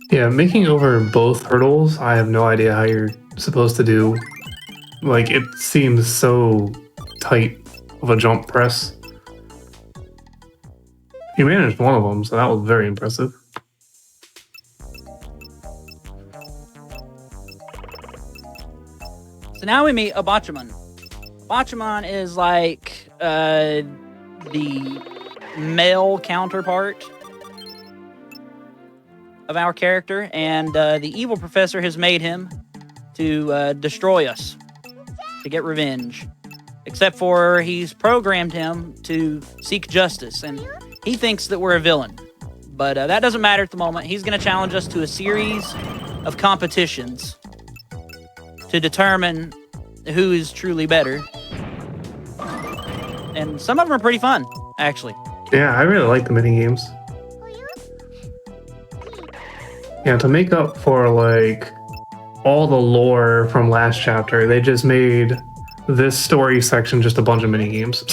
S3: Yeah, making over both hurdles, I have no idea how you're supposed to do. Like, it seems so tight of a jump press. You managed one of them, so that was very impressive.
S2: So now we meet a Botchaman. Botchaman is like the male counterpart of our character, and the evil professor has made him to destroy us, to get revenge. Except for he's programmed him to seek justice, and he thinks that we're a villain. But that doesn't matter at the moment. He's going to challenge us to a series of competitions to determine who is truly better. And some of them are pretty fun, actually.
S3: Yeah, I really like the mini games. Yeah, to make up for like all the lore from last chapter, they just made this story section just a bunch of mini games.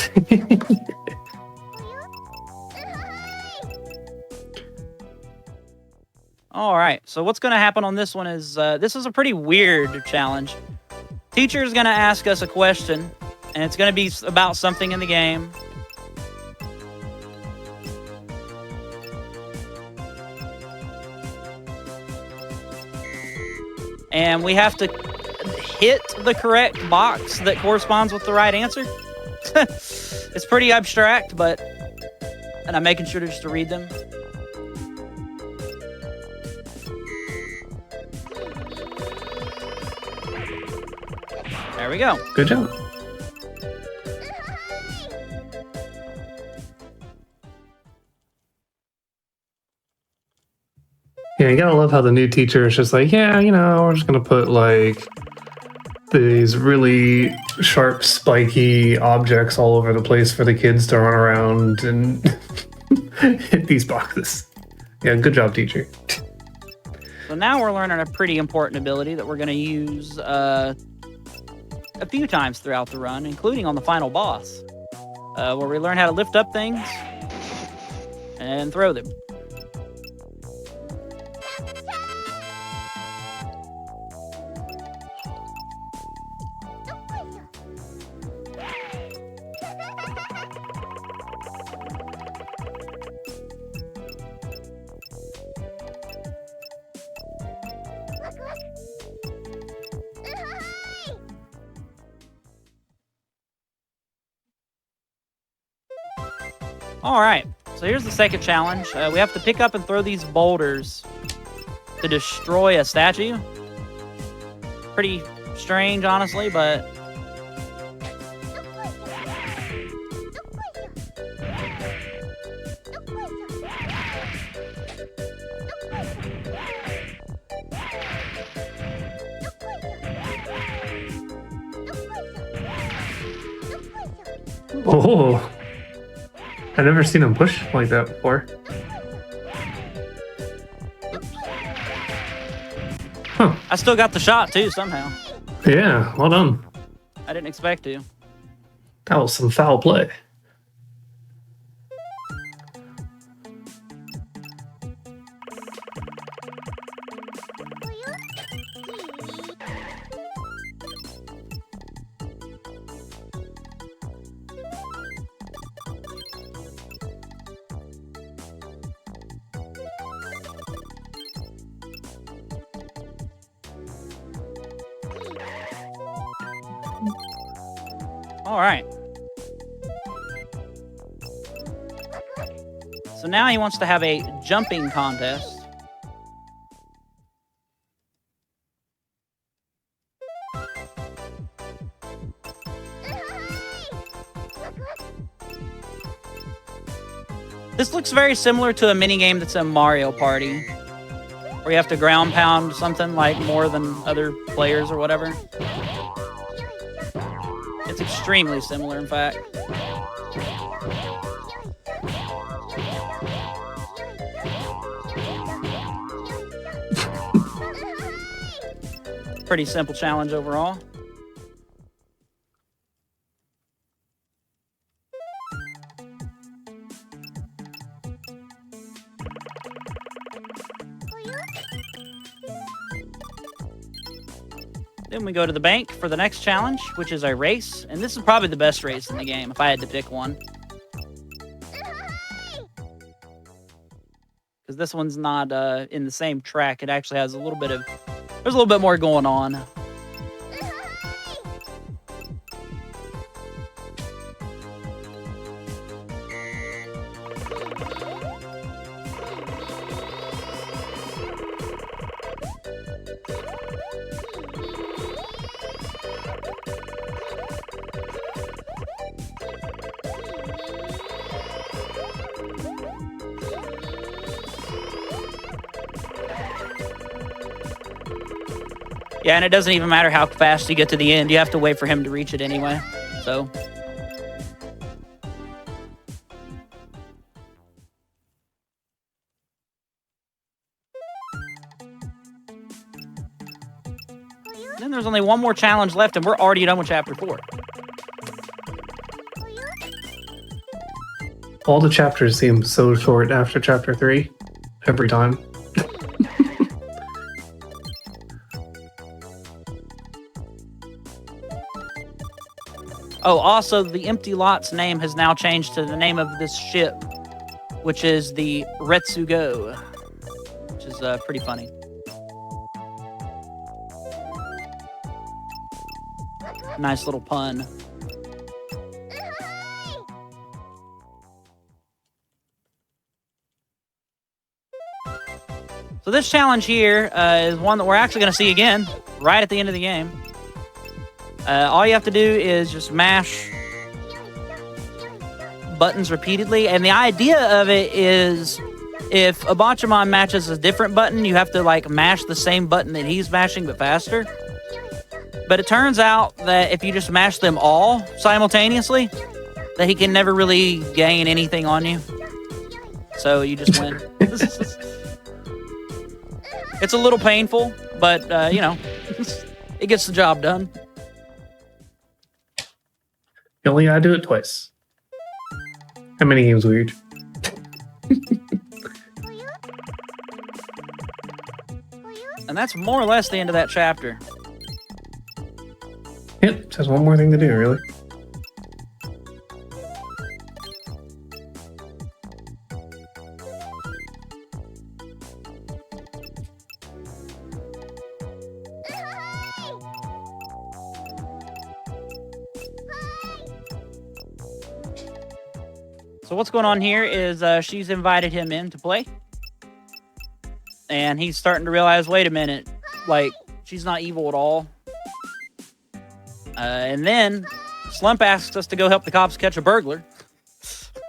S2: All right, so what's going to happen on this one is this is a pretty weird challenge. Teacher is going to ask us a question, and it's going to be about something in the game. And we have to hit the correct box that corresponds with the right answer. It's pretty abstract, but... And I'm making sure just to read them. There we go.
S3: Good job. Yeah, you gotta love how the new teacher is just like, yeah, you know, we're just gonna put like these really sharp, spiky objects all over the place for the kids to run around and hit these boxes. Yeah, good job, teacher.
S2: So now we're learning a pretty important ability that we're going to use a few times throughout the run, including on the final boss, where we learn how to lift up things and throw them. All right, so here's the second challenge. We have to pick up and throw these boulders to destroy a statue. Pretty strange, honestly, but...
S3: Oh, I've never seen him push like that before. Huh.
S2: I still got the shot, too, somehow.
S3: Yeah, well done.
S2: I didn't expect to.
S3: That was some foul play.
S2: All right. So now he wants to have a jumping contest. This looks very similar to a minigame that's in Mario Party, where you have to ground pound something like more than other players or whatever. It's extremely similar, in fact. Pretty simple challenge overall. Then we go to the bank for the next challenge, which is a race. And this is probably the best race in the game, if I had to pick one. Because this one's not in the same track. It actually has a little bit of... There's a little bit more going on. Yeah, and it doesn't even matter how fast you get to the end. You have to wait for him to reach it anyway. So... Then there's only one more challenge left, and we're already done with Chapter 4.
S3: All the chapters seem so short after Chapter 3. Every time.
S2: Oh, also, the Empty Lot's name has now changed to the name of this ship, which is the Retsugo, which is pretty funny. Nice little pun. So this challenge here is one that we're actually going to see again right at the end of the game. All you have to do is just mash buttons repeatedly. And the idea of it is if a Bachamon matches a different button, you have to like mash the same button that he's mashing but faster. But it turns out that if you just mash them all simultaneously, that he can never really gain anything on you. So you just win. It's a little painful, but, you know, it gets the job done.
S3: You only gotta do it twice. How many games weird?
S2: And that's more or less the end of that chapter.
S3: Yep, just one more thing to do, really.
S2: So what's going on here is she's invited him in to play. And he's starting to realize, wait a minute, like, she's not evil at all. And then Slump asks us to go help the cops catch a burglar.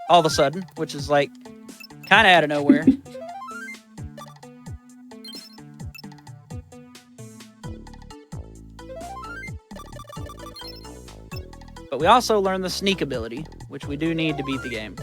S2: All of a sudden, which is like, kind of out of nowhere. But we also learn the sneak ability, which we do need to beat the game.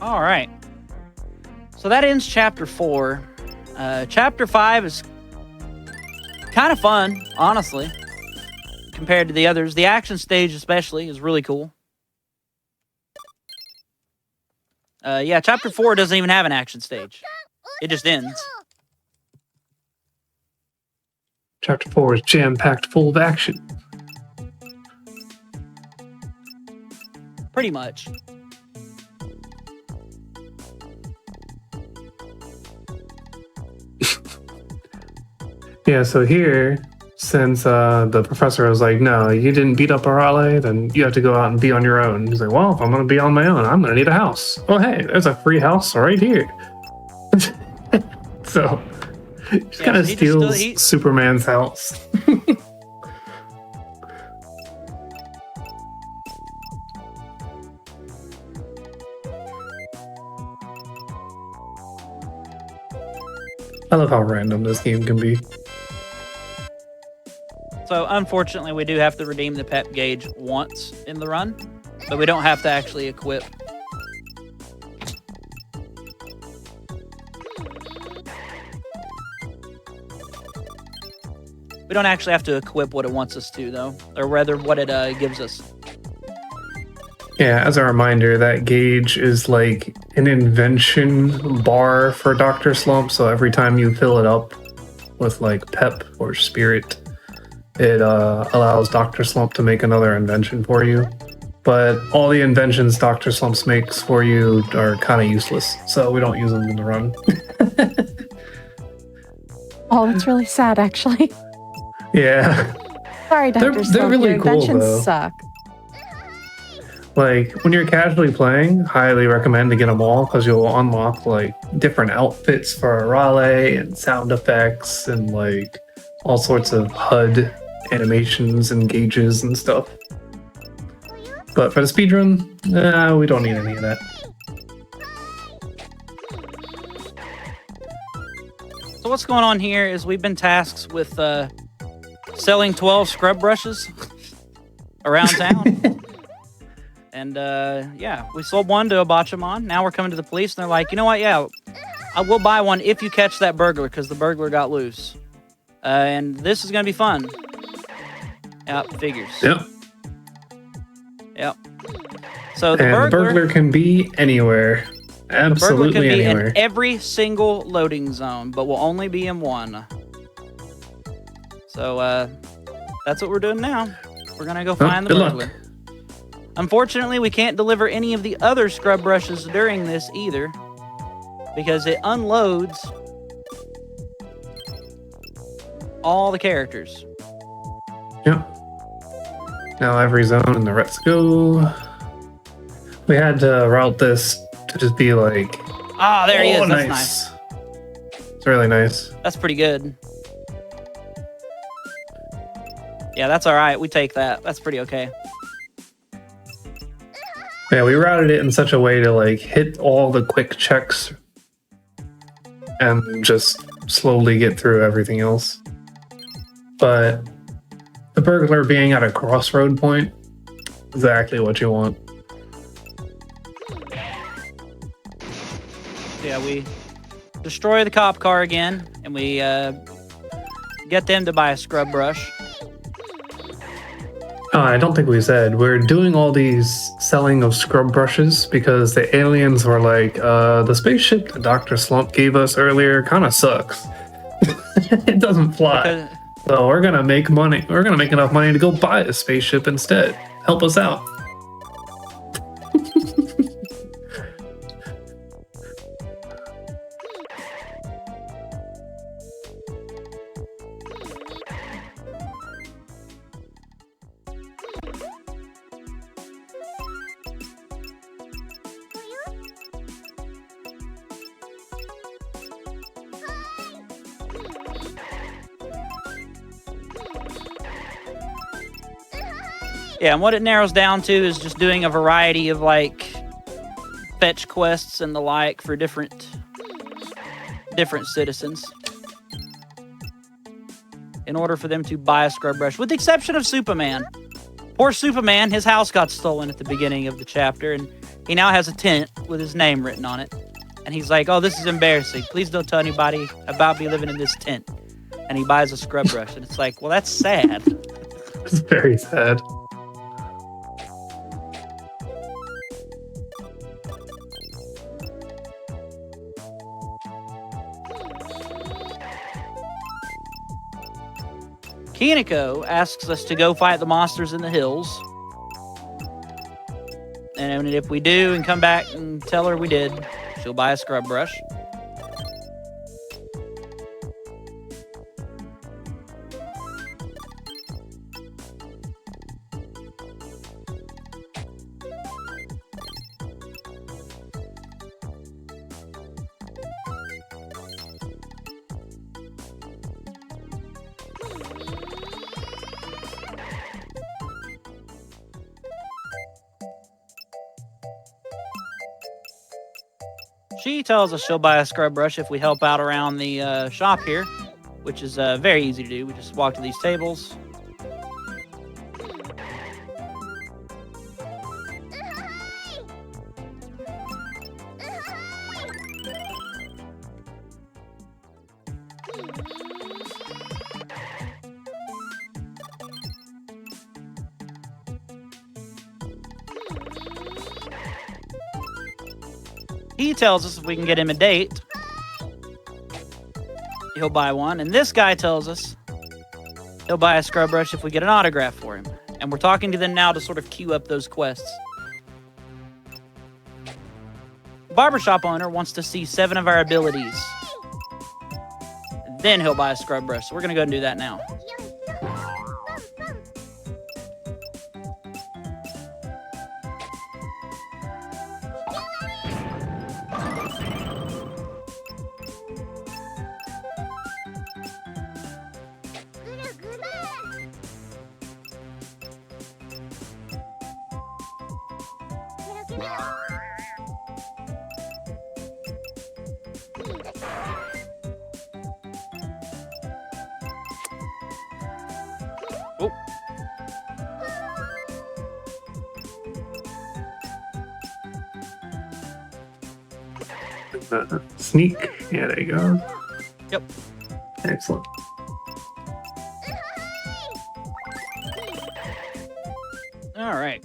S2: All right. So that ends chapter 4. Chapter 5 is kind of fun, honestly, compared to the others. The action stage especially is really cool. Yeah, chapter 4 doesn't even have an action stage. It just ends.
S3: Chapter 4 is jam-packed full of action.
S2: Pretty much.
S3: Yeah, so here, since the professor was like, no, you didn't beat up Arale, then you have to go out and be on your own. He's like, well, if I'm going to be on my own, I'm going to need a house. Oh, hey, there's a free house right here. So, he just kind of steals Superman's house. I love how random this game can be.
S2: So, unfortunately, we do have to redeem the pep gauge once in the run, but we don't have to actually equip. We don't actually have to equip what it wants us to, though, or rather what it gives us.
S3: Yeah, as a reminder, that gauge is like an invention bar for Dr. Slump, so every time you fill it up with like pep or spirit, it allows Dr. Slump to make another invention for you. But all the inventions Dr. Slump makes for you are kind of useless, so we don't use them in the run.
S1: Oh, that's really sad, actually.
S3: Yeah.
S1: Sorry, Dr. Slump,
S3: they're really
S1: your
S3: cool,
S1: inventions
S3: though.
S1: suck.
S3: Like, when you're casually playing, highly recommend to get them all, because you'll unlock, like, different outfits for Arale and sound effects and, like, all sorts of HUD animations and gauges and stuff. But for the speedrun, we don't need any of that.
S2: So what's going on here is we've been tasked with selling 12 scrub brushes around town. And yeah, we sold one to a Bachamon. Now we're coming to the police and they're like, you know what? Yeah, I will buy one if you catch that burglar, because the burglar got loose. And this is going to be fun. Yep, figures.
S3: Yep.
S2: Yep. So
S3: the burglar can be anywhere. Absolutely
S2: the burglar can be
S3: anywhere.
S2: in every single loading zone, but will only be in one. So that's what we're doing now. We're going to go find the burglar. Unfortunately, we can't deliver any of the other scrub brushes during this either, because it unloads all the characters.
S3: Yep. Now every zone in the Let's Go. We had to route this to just be like...
S2: Ah, there he is. That's nice.
S3: It's really nice.
S2: That's pretty good. Yeah, that's all right. We take that. That's pretty okay.
S3: Yeah, we routed it in such a way to like hit all the quick checks and just slowly get through everything else. But the burglar being at a crossroad point is exactly what you want.
S2: Yeah, we destroy the cop car again, and we get them to buy a scrub brush.
S3: I don't think we said. We're doing all these selling of scrub brushes because the aliens were like, the spaceship that Dr. Slump gave us earlier kind of sucks. It doesn't fly. So we're going to make money. We're going to make enough money to go buy a spaceship instead. Help us out.
S2: Yeah, and what it narrows down to is just doing a variety of, like, fetch quests and the like for different citizens in order for them to buy a scrub brush, with the exception of Superman. Poor Superman, his house got stolen at the beginning of the chapter, and he now has a tent with his name written on it. And he's like, oh, this is embarrassing. Please don't tell anybody about me living in this tent. And he buys a scrub brush. And it's like, well, that's sad.
S3: It's very sad.
S2: Nichole asks us to go fight the monsters in the hills. And if we do and come back and tell her we did, she'll buy a scrub brush. She tells us she'll buy a scrub brush if we help out around the shop here, which is very easy to do. We just walk to these tables. He tells us if we can get him a date, he'll buy one. And this guy tells us he'll buy a scrub brush if we get an autograph for him. And we're talking to them now to sort of queue up those quests. The barbershop owner wants to see 7 of our abilities. Then he'll buy a scrub brush. So we're going to go and do that now. Oh.
S3: Sneak. Yeah, there you go.
S2: Yep.
S3: Excellent.
S2: All right.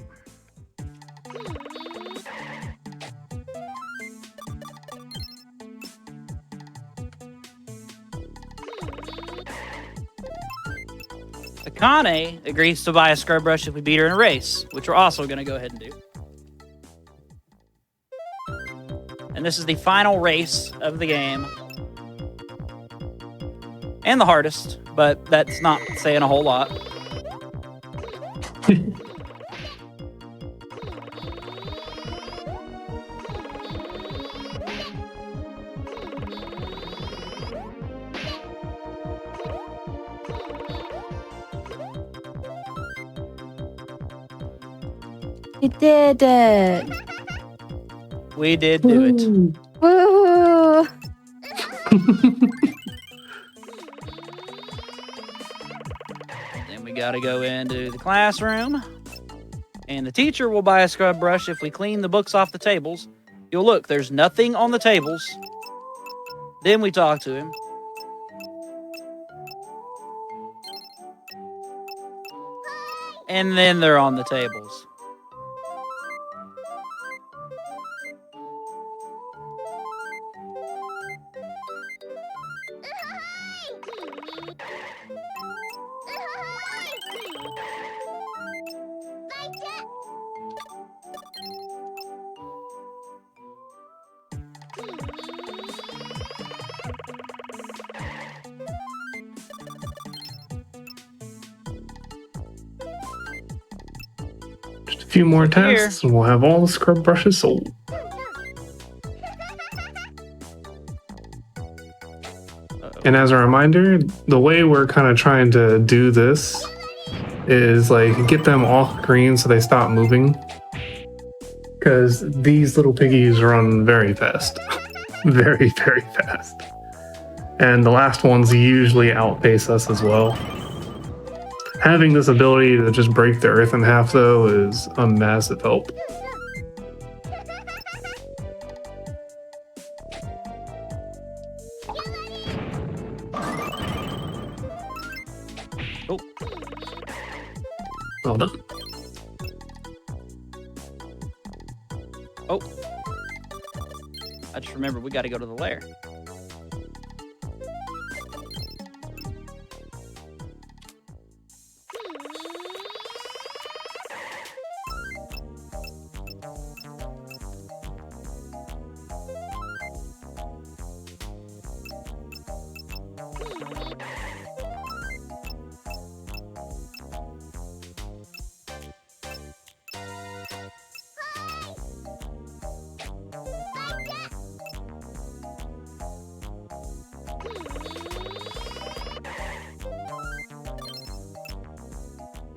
S2: Akane agrees to buy a scrub brush if we beat her in a race, which we're also going to go ahead and do. And this is the final race of the game. And the hardest, but that's not saying a whole lot.
S1: You did it.
S2: We did do it.
S1: Woo!
S2: Then we got to go into the classroom. And the teacher will buy a scrub brush if we clean the books off the tables. You'll look, there's nothing on the tables. Then we talk to him. And then they're on the tables.
S3: Just a few more tests and we'll have all the scrub brushes sold. And as a reminder, the way we're kind of trying to do this is like get them off green so they stop moving. Because these little piggies run very fast. Very, very fast. And the last ones usually outpace us as well. Having this ability to just break the earth in half, though, is a massive help.
S2: Oh.
S3: Well done.
S2: Oh. I just remembered we got to go to the lair.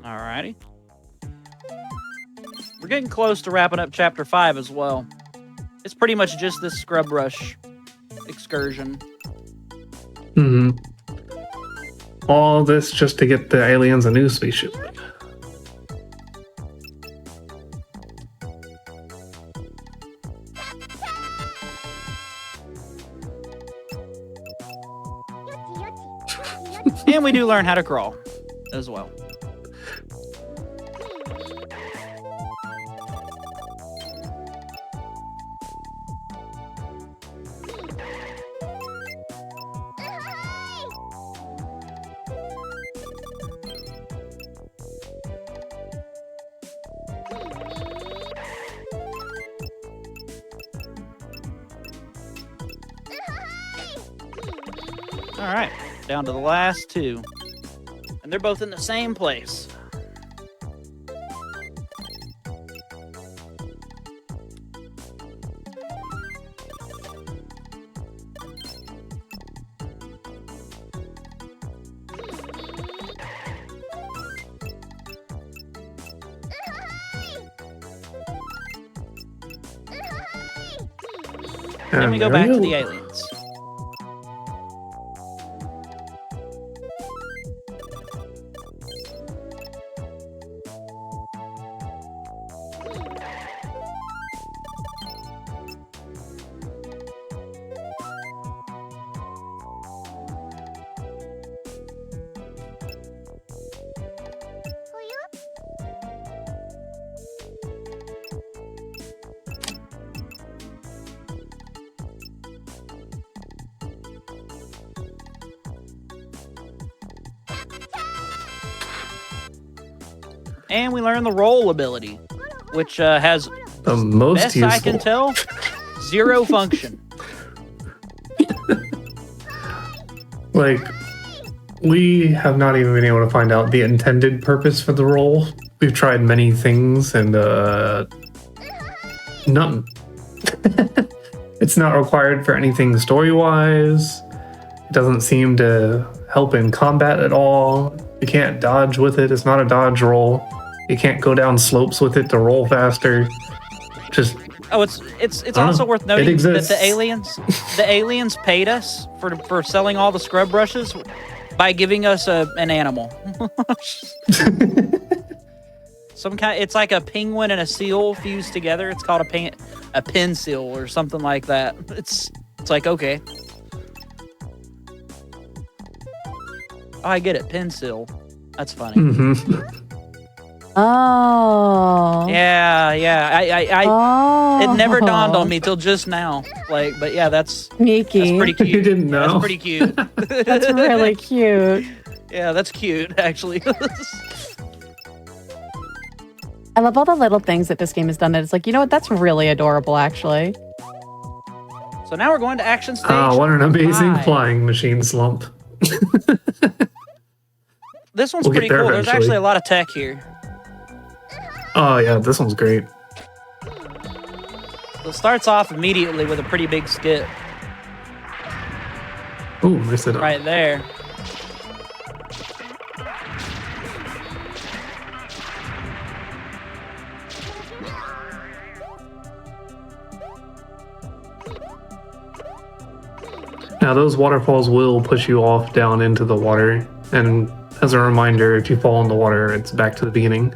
S2: Alrighty. We're getting close to wrapping up Chapter 5 as well. It's pretty much just this scrub rush excursion.
S3: Mm-hmm. All this just to get the aliens a new spaceship.
S2: And we do learn how to crawl as well. All right, down to the last two. And they're both in the same place. Then we go back to the aliens. And we learn the roll ability, which has,
S3: the most
S2: best
S3: useful.
S2: I can tell, zero function.
S3: Like, we have not even been able to find out the intended purpose for the roll. We've tried many things and none. It's not required for anything story-wise. It doesn't seem to help in combat at all. You can't dodge with it. It's not a dodge roll. You can't go down slopes with it to roll faster. Just
S2: it's also worth noting that the aliens paid us for selling all the scrub brushes by giving us an animal. Some kind. It's like a penguin and a seal fused together. It's called a pen seal or something like that. It's like, okay. Oh, I get it. Pen seal. That's funny.
S3: mm-hmm.
S1: Oh.
S2: Yeah. It never dawned on me till just now. But yeah, that's
S1: sneaky.
S2: That's pretty cute.
S3: You didn't know?
S2: That's pretty cute.
S1: That's really cute.
S2: Yeah, that's cute, actually.
S1: I love all the little things that this game has done that it's like, you know what, that's really adorable, actually.
S2: So now we're going to action stage.
S3: Oh, what an amazing
S2: 5.
S3: flying machine, Slump.
S2: This one's
S3: We'll get
S2: pretty
S3: there
S2: cool. There's
S3: eventually.
S2: actually a lot of tech here.
S3: Oh, yeah, this one's great.
S2: It starts off immediately with a pretty big skip
S3: Ooh, nice setup.
S2: right there.
S3: Now, those waterfalls will push you off down into the water. And as a reminder, if you fall in the water, it's back to the beginning.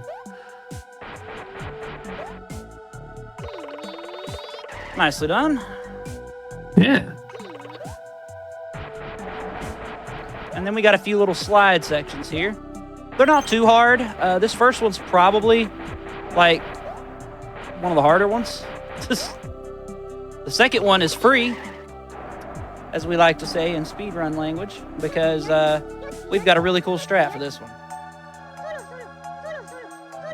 S2: Nicely done.
S3: Yeah.
S2: And then we got a few little slide sections here. They're not too hard. This first one's probably like one of the harder ones. The second one is free, as we like to say in speedrun language, because we've got a really cool strat for this one.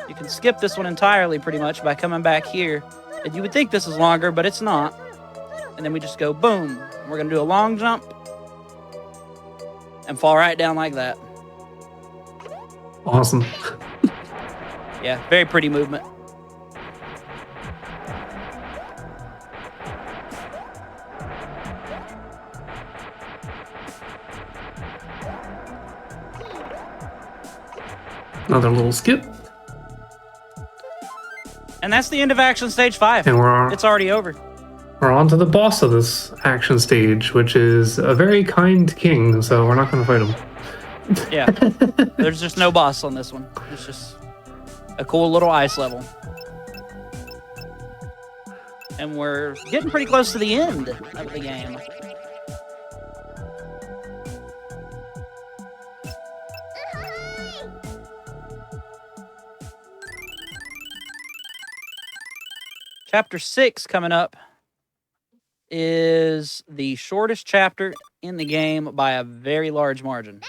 S2: You can skip this one entirely pretty much by coming back here. And you would think this is longer, but it's not. And then we just go boom. We're going to do a long jump and fall right down like that.
S3: Awesome.
S2: Yeah, very pretty movement.
S3: Another little skip.
S2: And that's the end of Action Stage 5.
S3: And
S2: it's already over.
S3: We're on to the boss of this action stage, which is a very kind king, so we're not going to fight him.
S2: Yeah. There's just no boss on this one. It's just a cool little ice level. And we're getting pretty close to the end of the game. Chapter 6 coming up is the shortest chapter in the game by a very large margin.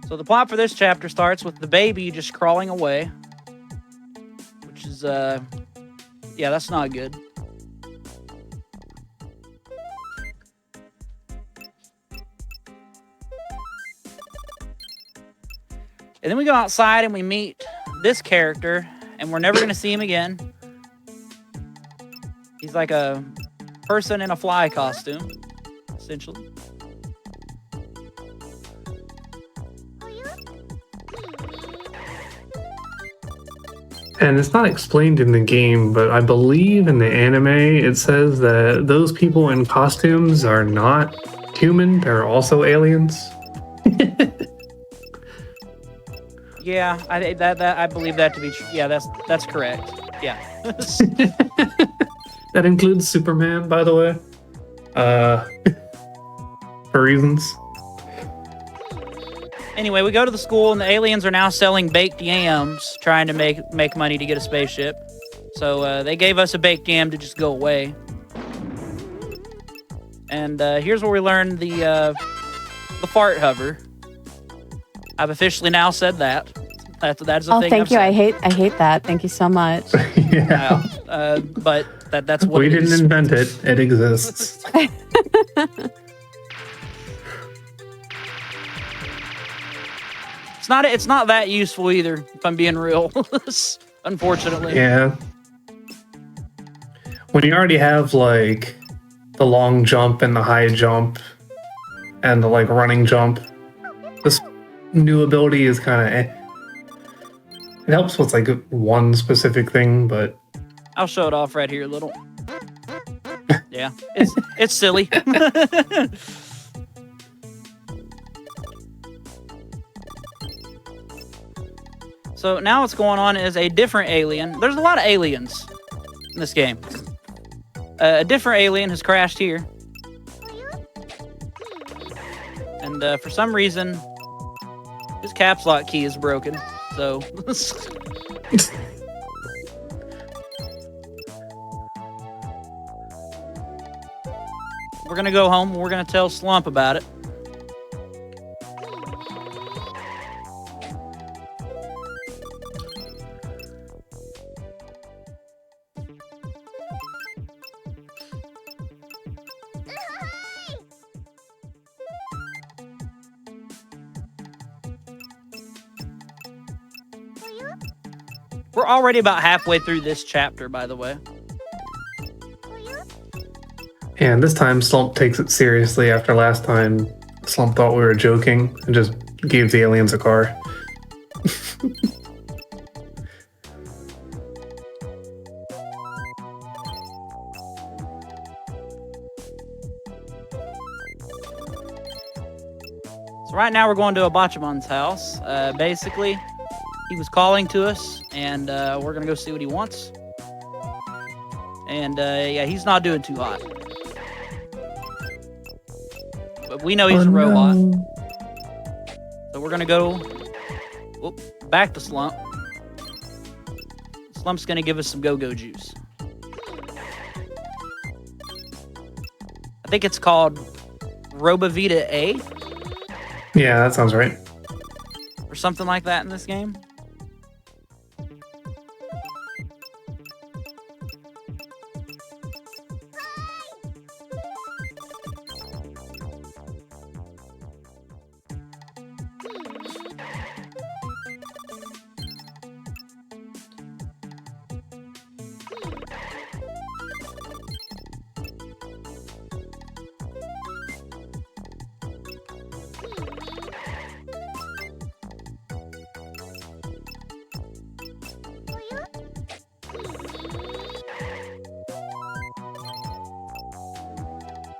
S2: So the plot for this chapter starts with the baby just crawling away, which is, yeah, that's not good. And then we go outside and we meet this character, and we're never going to see him again. He's like a person in a fly costume, essentially.
S3: And it's not explained in the game, but I believe in the anime it says that those people in costumes are not human, they're also aliens.
S2: Yeah, I believe that to be true. Yeah, that's correct. Yeah.
S3: That includes Superman, by the way. For reasons.
S2: Anyway, we go to the school, and the aliens are now selling baked yams, trying to make money to get a spaceship. So they gave us a baked yam to just go away. And here's where we learn the fart hover. I've officially now said that. That is a thing.
S1: Oh, thank you. I hate that. Thank you so much.
S3: Yeah.
S2: But that's what
S3: we didn't invent it. It exists.
S2: It's not that useful either, if I'm being real. Unfortunately.
S3: Yeah. When you already have like the long jump and the high jump and the like running jump, this new ability is kind of it helps with like one specific thing, but
S2: I'll show it off right here a little. Yeah, it's silly. So now what's going on is a different alien. There's a lot of aliens in this game. A different alien has crashed here. And for some reason, his caps lock key is broken. So... we're going to go home and we're going to tell Slump about it. We're already about halfway through this chapter, by the way.
S3: And this time Slump takes it seriously. After last time, Slump thought we were joking and just gave the aliens a car.
S2: So right now we're going to a Bachamon's house. Basically, he was calling to us, and we're gonna go see what he wants. And yeah, he's not doing too hot. But we know he's a robot.
S3: No.
S2: So we're gonna go back to Slump. Slump's gonna give us some go-go juice. I think it's called Robavita A.
S3: Yeah, that sounds right.
S2: Or something like that in this game.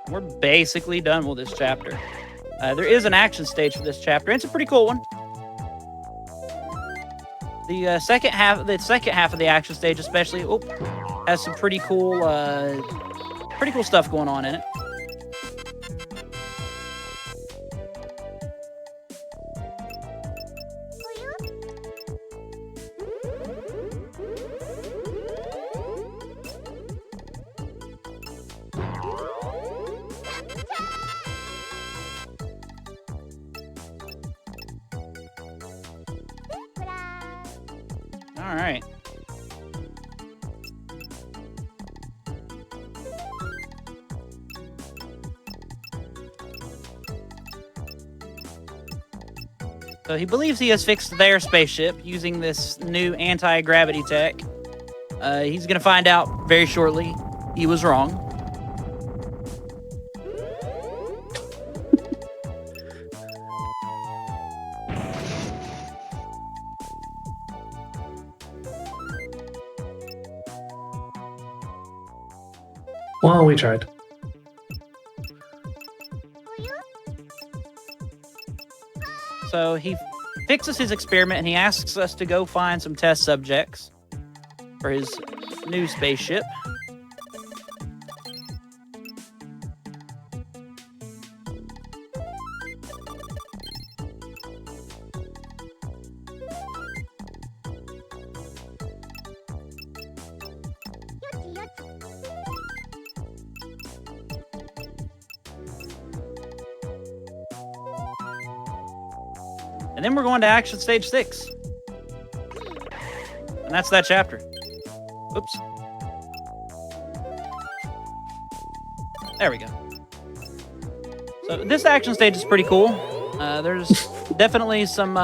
S2: We're basically done with this chapter. There is an action stage for this chapter, and it's a pretty cool one. The second half of the action stage, especially, has some pretty cool stuff going on in it. All right. So he believes he has fixed their spaceship using this new anti-gravity tech. He's going to find out very shortly he was wrong.
S3: Well, we tried.
S2: So he fixes his experiment and he asks us to go find some test subjects for his new spaceship. And then we're going to action stage 6. And that's that chapter. Oops. There we go. So this action stage is pretty cool. There's definitely some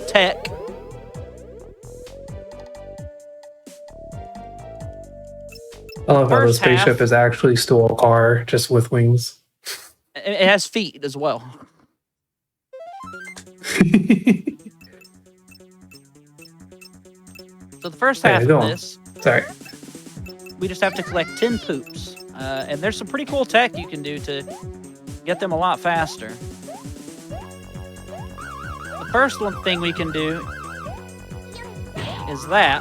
S2: tech.
S3: I love how the
S2: First half-
S3: spaceship is actually still a car, just with wings.
S2: It has feet as well. So the first half
S3: go
S2: of
S3: on.
S2: this,
S3: Sorry.
S2: we just have to collect 10 poops. And there's some pretty cool tech you can do to get them a lot faster. The first one thing we can do is that,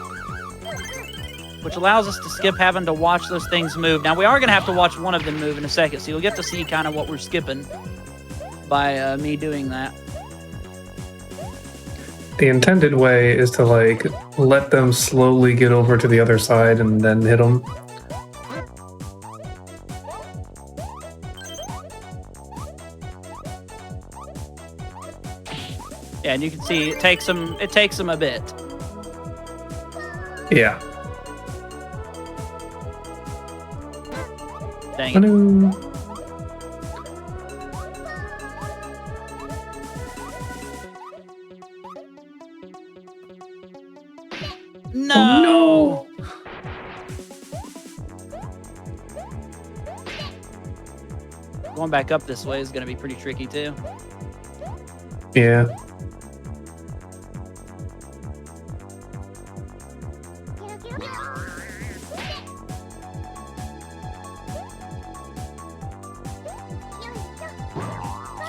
S2: which allows us to skip having to watch those things move. Now, we are going to have to watch one of them move in a second, so you'll get to see kind of what we're skipping by me doing that.
S3: The intended way is to like let them slowly get over to the other side and then hit them.
S2: Yeah, and you can see it takes them a bit.
S3: Yeah.
S2: Dang it.
S3: Hello.
S2: No! Going back up this way is going to be pretty tricky too.
S3: Yeah.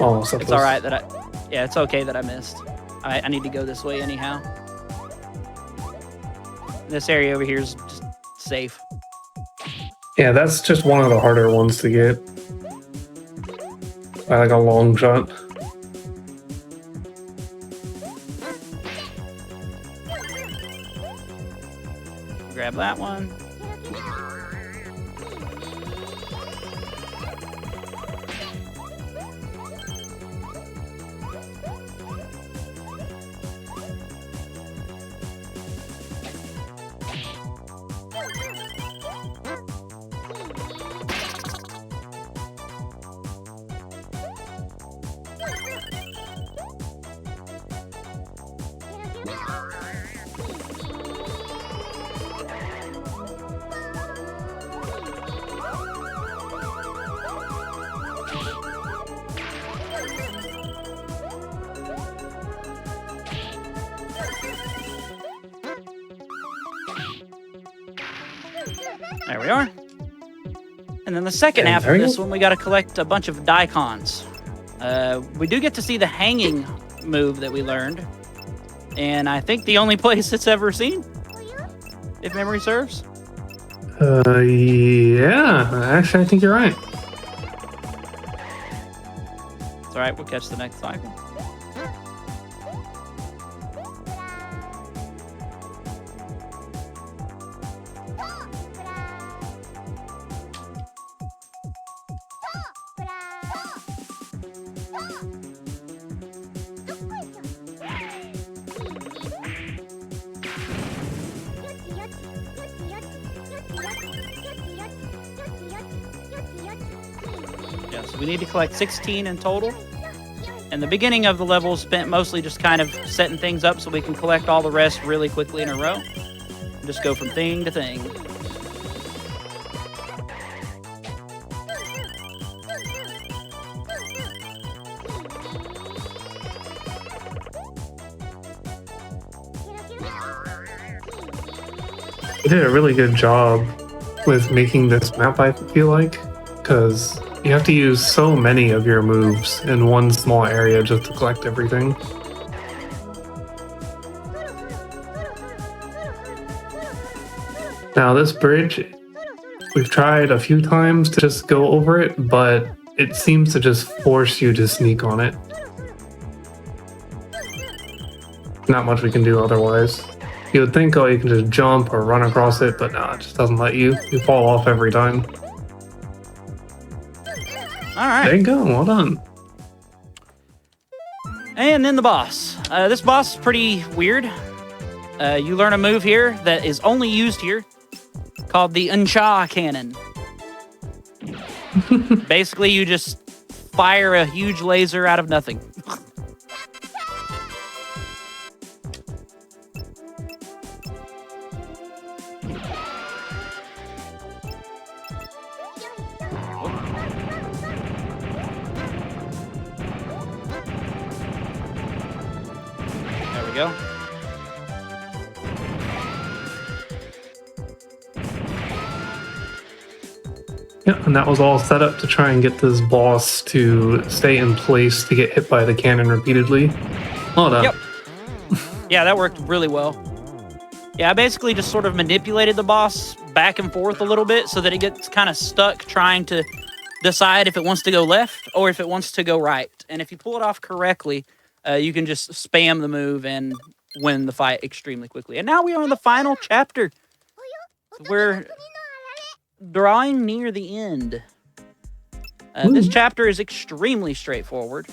S3: Almost up
S2: It's all right that it's okay that I missed. I need to go this way anyhow. This area over here is just safe.
S3: Yeah, that's just one of the harder ones to get. By like a long shot.
S2: Grab that one. There we are. And then the second half of this one, we got to collect a bunch of daikons. We do get to see the hanging move that we learned. And I think the only place it's ever seen, if memory serves.
S3: Yeah. Actually, I think you're right.
S2: It's all right. We'll catch the next cycle. Yes, we need to collect 16 in total. And the beginning of the level is spent mostly just kind of setting things up so we can collect all the rest really quickly in a row. Just go from thing to thing.
S3: They did a really good job with making this map, I feel like, because you have to use so many of your moves in one small area just to collect everything. Now this bridge, we've tried a few times to just go over it, but it seems to just force you to sneak on it. Not much we can do otherwise. You would think, oh, you can just jump or run across it, but no, it just doesn't let you. You fall off every time.
S2: All right.
S3: There you go. Well done.
S2: And then the boss. This boss is pretty weird. You learn a move here that is only used here, called the Unsha cannon. Basically, you just fire a huge laser out of nothing. There we go.
S3: Yeah, and that was all set up to try and get this boss to stay in place to get hit by the cannon repeatedly. Well done.
S2: Yep. Yeah, that worked really well. Yeah, I basically just sort of manipulated the boss back and forth a little bit so that it gets kind of stuck trying to decide if it wants to go left or if it wants to go right. And if you pull it off correctly, you can just spam the move and win the fight extremely quickly. And now we are on the final chapter. We're drawing near the end. This chapter is extremely straightforward.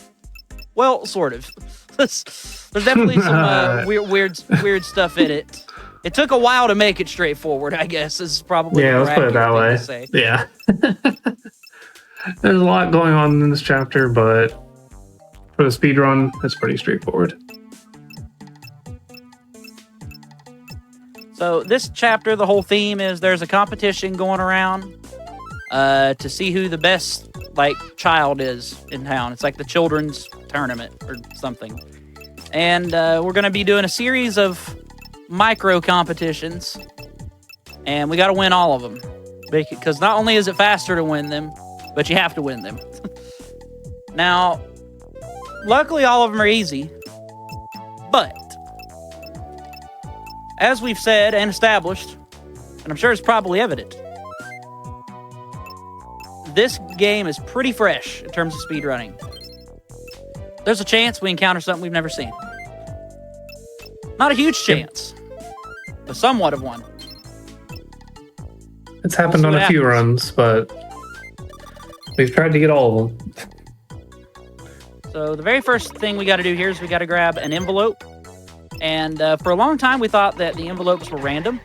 S2: Well, sort of. There's definitely some weird stuff in it. It took a while to make it straightforward, I guess, is probably
S3: yeah. Let's put it that way. Yeah. There's a lot going on in this chapter, but for the speedrun, it's pretty straightforward.
S2: So this chapter, the whole theme is there's a competition going around to see who the best child is in town. It's like the children's tournament or something. And we're going to be doing a series of micro competitions. And we got to win all of them. Because not only is it faster to win them, but you have to win them. Now, luckily all of them are easy. But as we've said and established, and I'm sure it's probably evident, this game is pretty fresh in terms of speedrunning. There's a chance we encounter something we've never seen. Not a huge chance, but somewhat of one.
S3: It's happened on a few runs, but we've tried to get all of them.
S2: So the very first thing we got to do here is we got to grab an envelope. And for a long time, we thought that the envelopes were random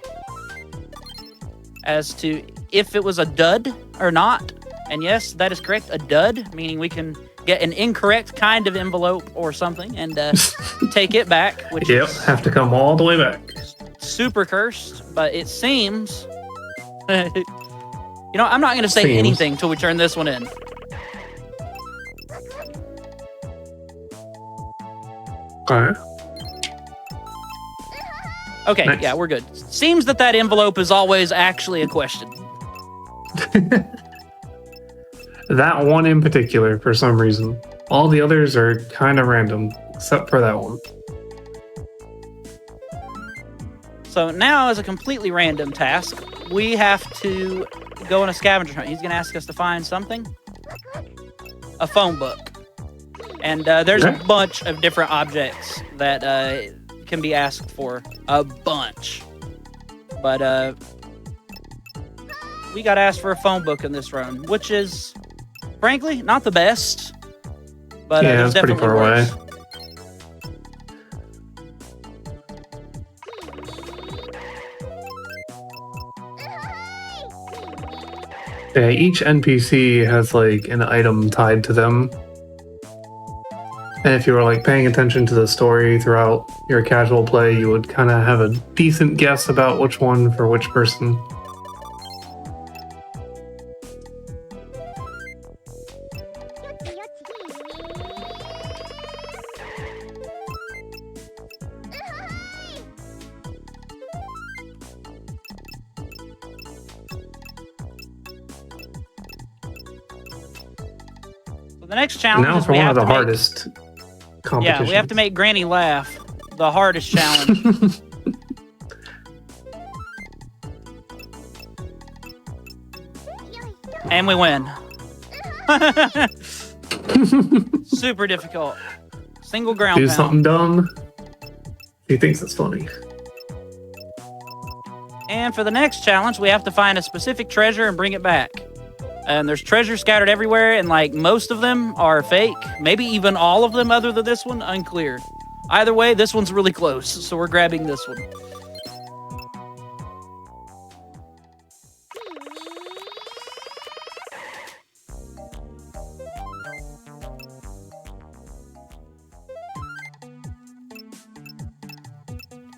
S2: as to if it was a dud or not. And yes, that is correct, a dud, meaning we can get an incorrect kind of envelope or something and take it back, which is
S3: have to come all the way back.
S2: Super cursed, but it seems... I'm not going to say anything till we turn this one in.
S3: Alright.
S2: Okay,
S3: nice.
S2: Yeah, we're good. Seems that envelope is always actually a question.
S3: That one in particular, for some reason. All the others are kind of random, except for that one.
S2: So now, as a completely random task, we have to go on a scavenger hunt. He's going to ask us to find something. A phone book. And there's a bunch of different objects that can be asked for. A bunch. But we got asked for a phone book in this run, which is, frankly, not the best. But
S3: it's pretty far away. Yeah, each NPC has like an item tied to them. And if you were like paying attention to the story throughout your casual play, you would kind of have a decent guess about which one for which person.
S2: The next challenge
S3: now
S2: is
S3: for
S2: we
S3: one
S2: have
S3: of the
S2: to
S3: hardest competitions.
S2: Yeah, we have to make Granny laugh. The hardest challenge. And we win. Super difficult. Single ground
S3: Do
S2: pound.
S3: something dumb. He thinks it's funny.
S2: And for the next challenge, we have to find a specific treasure and bring it back. And there's treasure scattered everywhere, and like most of them are fake. Maybe even all of them other than this one, unclear. Either way, this one's really close, so we're grabbing this one.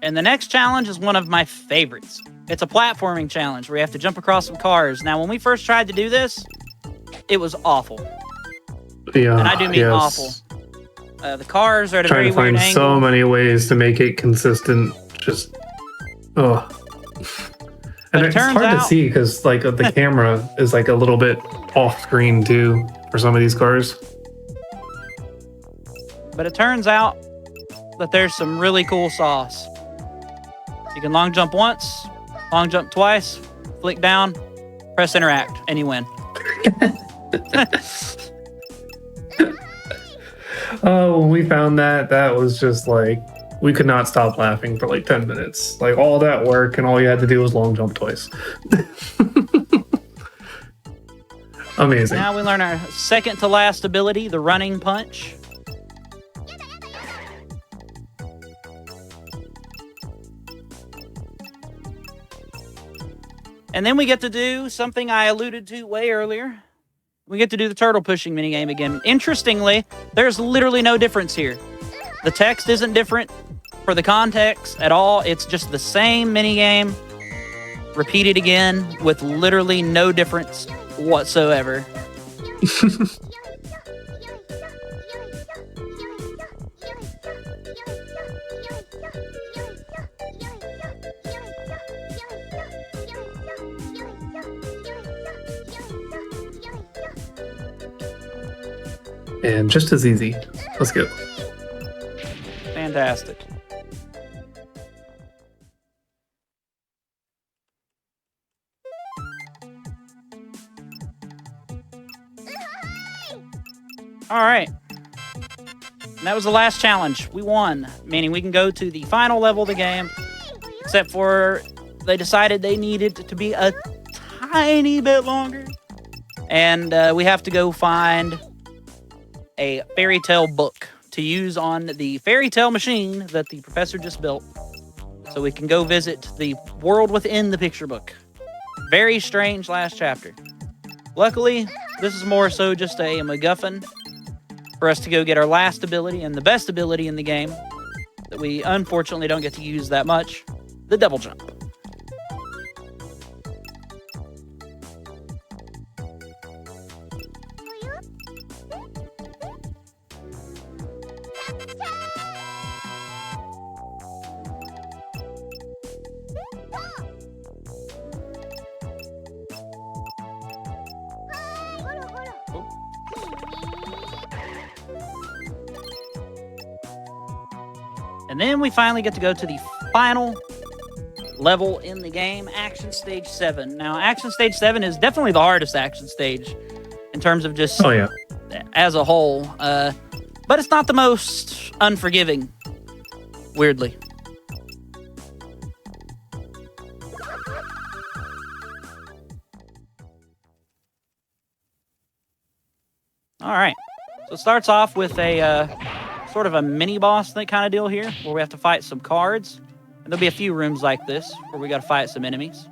S2: And the next challenge is one of my favorites. It's a platforming challenge where you have to jump across some cars. Now, when we first tried to do this, it was awful.
S3: Yeah,
S2: and I do mean awful. The cars are at a very weird angle.
S3: Trying to find so many ways to make it consistent. Just, and it's hard to see because like the camera is like a little bit off screen too for some of these cars.
S2: But it turns out that there's some really cool sauce. You can long jump once, long jump twice, flick down, press interact, and you win.
S3: Oh, when we found that was just like, we could not stop laughing for like 10 minutes. Like all that work and all you had to do was long jump twice. Amazing.
S2: Now we learn our second to last ability, the running punch. And then we get to do something I alluded to way earlier. We get to do the turtle pushing minigame again. Interestingly, there's literally no difference here. The text isn't different for the context at all. It's just the same minigame, repeated again, with literally no difference whatsoever.
S3: And just as easy. Let's go.
S2: Fantastic. All right. And that was the last challenge. We won, meaning we can go to the final level of the game, except for they decided they needed to be a tiny bit longer. And we have to go find a fairy tale book to use on the fairy tale machine that the professor just built, so we can go visit the world within the picture book. Very strange last chapter. Luckily, this is more so just a MacGuffin for us to go get our last ability and the best ability in the game that we unfortunately don't get to use that much, the double jump. And then we finally get to go to the final level in the game, Action Stage 7. Now, Action Stage 7 is definitely the hardest action stage in terms of just as a whole. But it's not the most unforgiving, weirdly. All right. So it starts off with a sort of a mini-boss kind of deal here, where we have to fight some cards. And there'll be a few rooms like this, where we got to fight some enemies.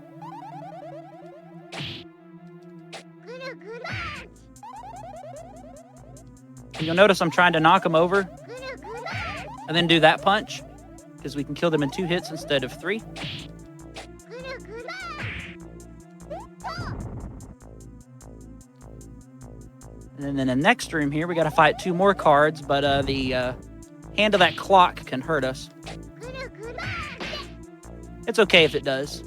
S2: And you'll notice I'm trying to knock them over, and then do that punch, because we can kill them in 2 hits instead of 3. And then in the next room here, we got to fight 2 more cards, but the hand of that clock can hurt us. It's okay if it does.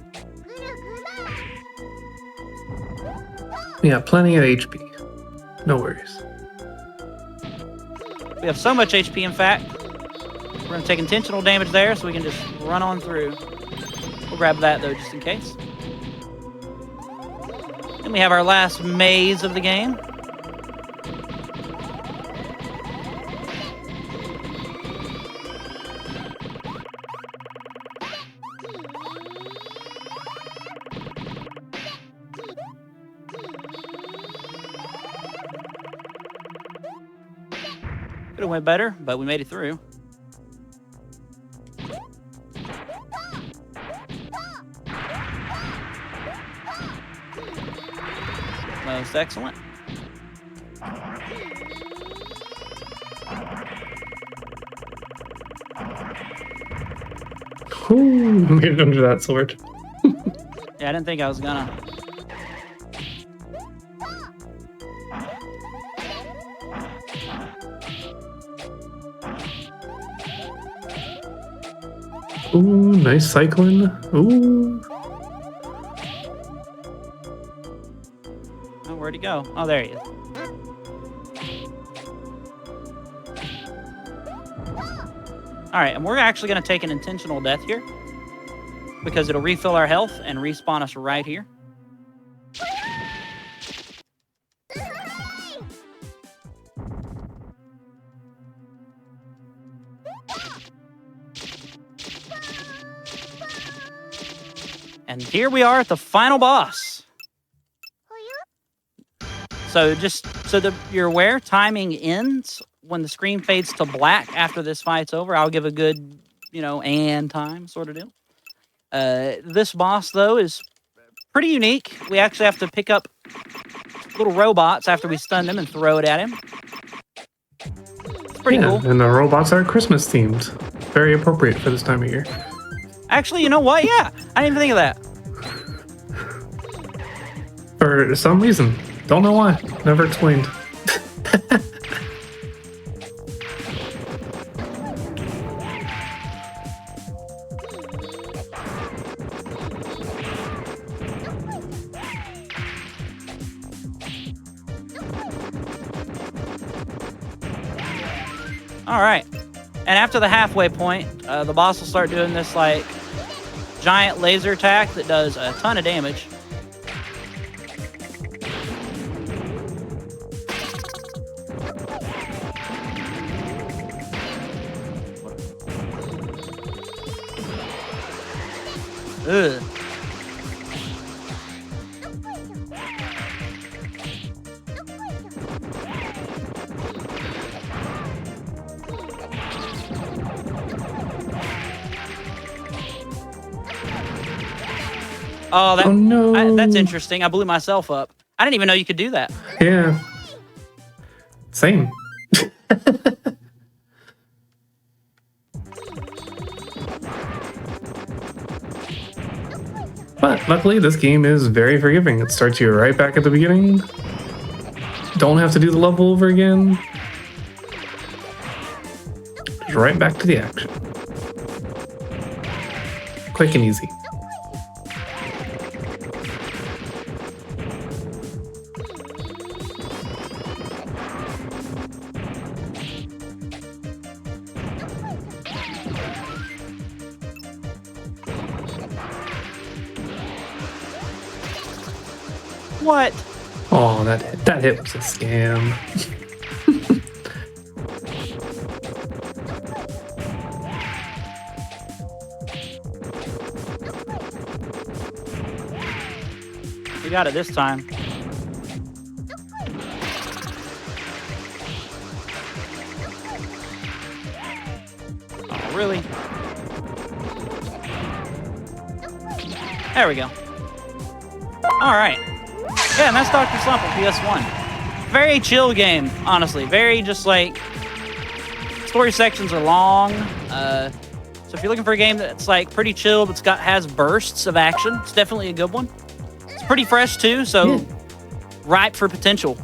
S3: Yeah, plenty of HP. No worries.
S2: We have so much HP, in fact. We're going to take intentional damage there, so we can just run on through. We'll grab that, though, just in case. Then we have our last maze of the game. Could have went better, but we made it through. Most excellent.
S3: Ooh, made it under that sword.
S2: Yeah, I didn't think I was gonna.
S3: Ooh, nice cycling. Ooh.
S2: Oh, where'd he go? Oh, there he is. All right, and we're actually going to take an intentional death here, because it'll refill our health and respawn us right here. And here we are at the final boss. So just so that you're aware, timing ends when the screen fades to black after this fight's over. I'll give a good, and time sort of deal. This boss, though, is pretty unique. We actually have to pick up little robots after we stun them and throw it at him. It's pretty cool.
S3: And the robots are Christmas themed. Very appropriate for this time of year.
S2: Actually, you know what? Yeah, I didn't even think of that.
S3: For some reason. Don't know why. Never explained.
S2: All right. And after the halfway point, the boss will start doing this, giant laser attack that does a ton of damage. Ugh. Oh,
S3: Oh no!
S2: That's interesting. I blew myself up. I didn't even know you could do that.
S3: Yeah. Same. But luckily, this game is very forgiving. It starts you right back at the beginning. Don't have to do the level over again. Just right back to the action. Quick and easy.
S2: What?
S3: Oh, that hit was a scam.
S2: You got it this time. Oh, really? There we go. All right. Yeah, and that's Dr. Slump on PS1. Very chill game, honestly. Very just like story sections are long. So if you're looking for a game that's like pretty chill, but has bursts of action, it's definitely a good one. It's pretty fresh too, so ripe for potential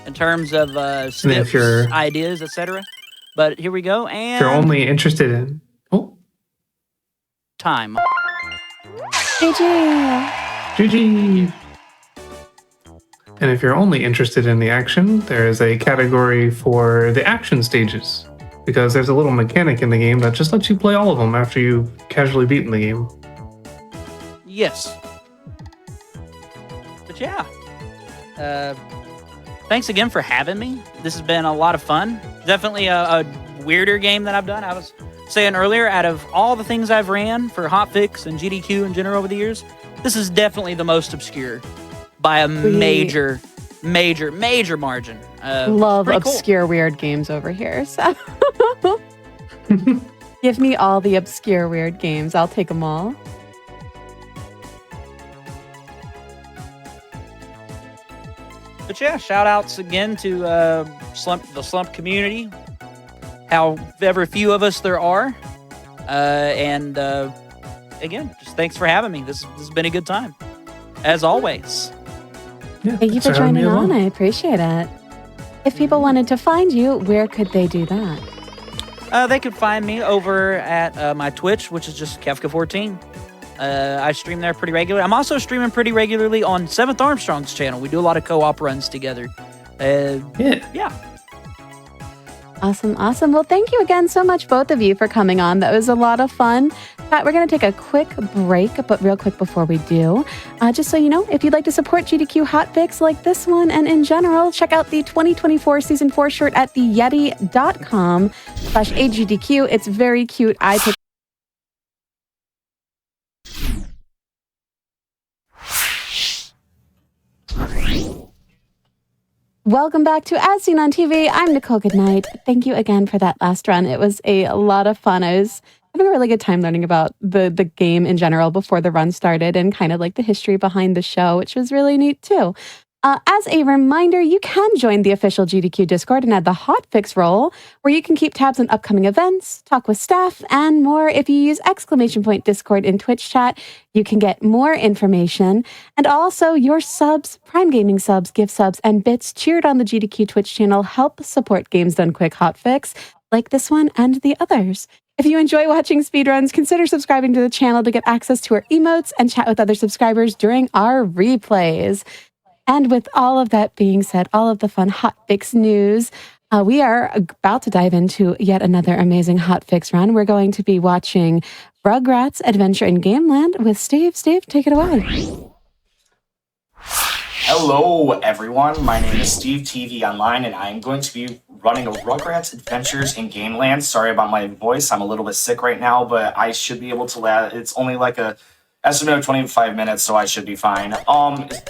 S2: in terms of skips, ideas, etc. But here we go, and
S3: if you're only interested in
S2: time.
S1: GG.
S3: GG. And if you're only interested in the action, there is a category for the action stages, because there's a little mechanic in the game that just lets you play all of them after you've casually beaten the game.
S2: Yes. But yeah. Thanks again for having me. This has been a lot of fun. Definitely a weirder game than I've done. I was saying earlier, out of all the things I've ran for Hotfix and GDQ in general over the years, this is definitely the most obscure by a major margin.
S1: Love obscure, weird games over here. So give me all the obscure, weird games. I'll take them all.
S2: But yeah, shout outs again to the Slump community, however few of us there are. And again, just thanks for having me. This has been a good time, as always.
S1: Yeah, thank you for joining on. I appreciate it. If people wanted to find you, where could they do that?
S2: They could find me over at my Twitch, which is just Kefka14. I stream there pretty regularly. I'm also streaming pretty regularly on 7th Armstrong's channel. We do a lot of co-op runs together. Yeah.
S1: Awesome. Well, thank you again so much, both of you, for coming on. That was a lot of fun. Pat, we're going to take a quick break, but real quick before we do, just so you know, if you'd like to support GDQ Hotfix like this one and in general, check out the 2024 Season 4 shirt at theyeti.com/agdq. It's very cute. I picked Welcome back to As Seen on TV. I'm Nichole Goodnight. Thank you again for that last run. It was a lot of fun. I was having a really good time learning about the game in general before the run started and kind of like the history behind the show, which was really neat too. As a reminder, you can join the official GDQ Discord and add the Hotfix role, where you can keep tabs on upcoming events, talk with staff, and more. If you use !Discord in Twitch chat, you can get more information. And also, your subs, Prime Gaming subs, gift subs, and bits cheered on the GDQ Twitch channel help support Games Done Quick Hotfix, like this one and the others. If you enjoy watching speedruns, consider subscribing to the channel to get access to our emotes and chat with other subscribers during our replays. And with all of that being said, all of the fun Hotfix news, we are about to dive into yet another amazing Hotfix run. We're going to be watching Rugrats Adventure in Gameland with Steve. Steve, take it away.
S4: Hello, everyone. My name is Steve TV Online, and I'm going to be running a Rugrats Adventures in Gameland. Sorry about my voice. I'm a little bit sick right now, but I should be able to. It's only like a Estimate of 25 minutes, so I should be fine.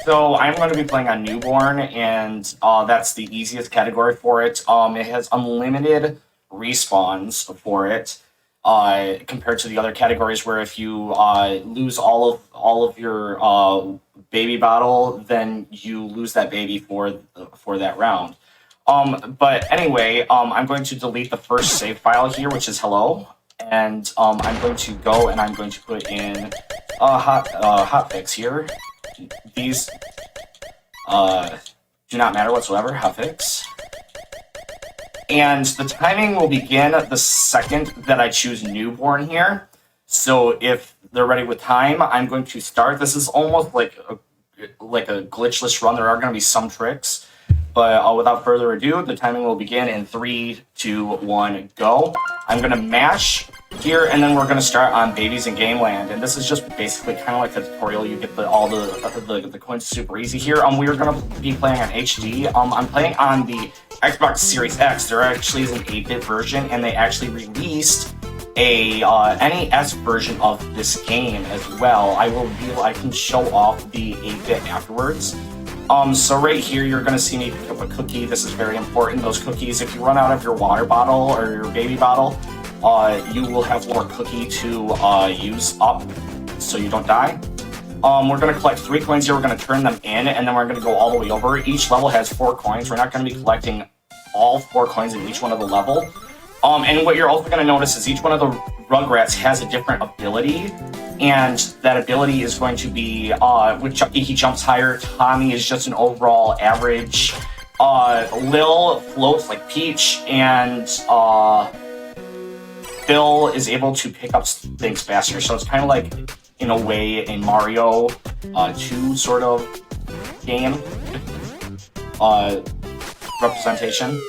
S4: So I'm going to be playing on newborn, and that's the easiest category for it. It has unlimited respawns for it, compared to the other categories where if you lose all of your baby bottle, then you lose that baby for that round. But anyway, I'm going to delete the first save file here, which is hello. And I'm going to go and I'm going to put in hotfix here. These do not matter whatsoever. Hotfix. And the timing will begin the second that I choose newborn here. So if they're ready with time, I'm going to start. This is almost like a glitchless run. There are going to be some tricks. But without further ado, the timing will begin in 3, 2, 1, go. I'm going to mash here, and then we're going to start on Babies in Gameland. And this is just basically kind of like the tutorial. You get all the coins super easy here. We are going to be playing on HD. I'm playing on the Xbox Series X. There actually is an 8-bit version, and they actually released a NES version of this game as well. I can show off the 8-bit afterwards. So right here, you're going to see me pick up a cookie. This is very important. Those cookies, if you run out of your water bottle or your baby bottle, you will have more cookie to use up so you don't die. We're going to collect 3 coins here. We're going to turn them in, and then we're going to go all the way over. Each level has 4 coins. We're not going to be collecting all 4 coins in each one of the level. And what you're also going to notice is each one of the Rugrats has a different ability. And that ability is going to be, with Chucky, he jumps higher. Tommy is just an overall average. Lil floats like Peach. And Phil is able to pick up things faster. So it's kind of like, in a way, a Mario 2 sort of game representation.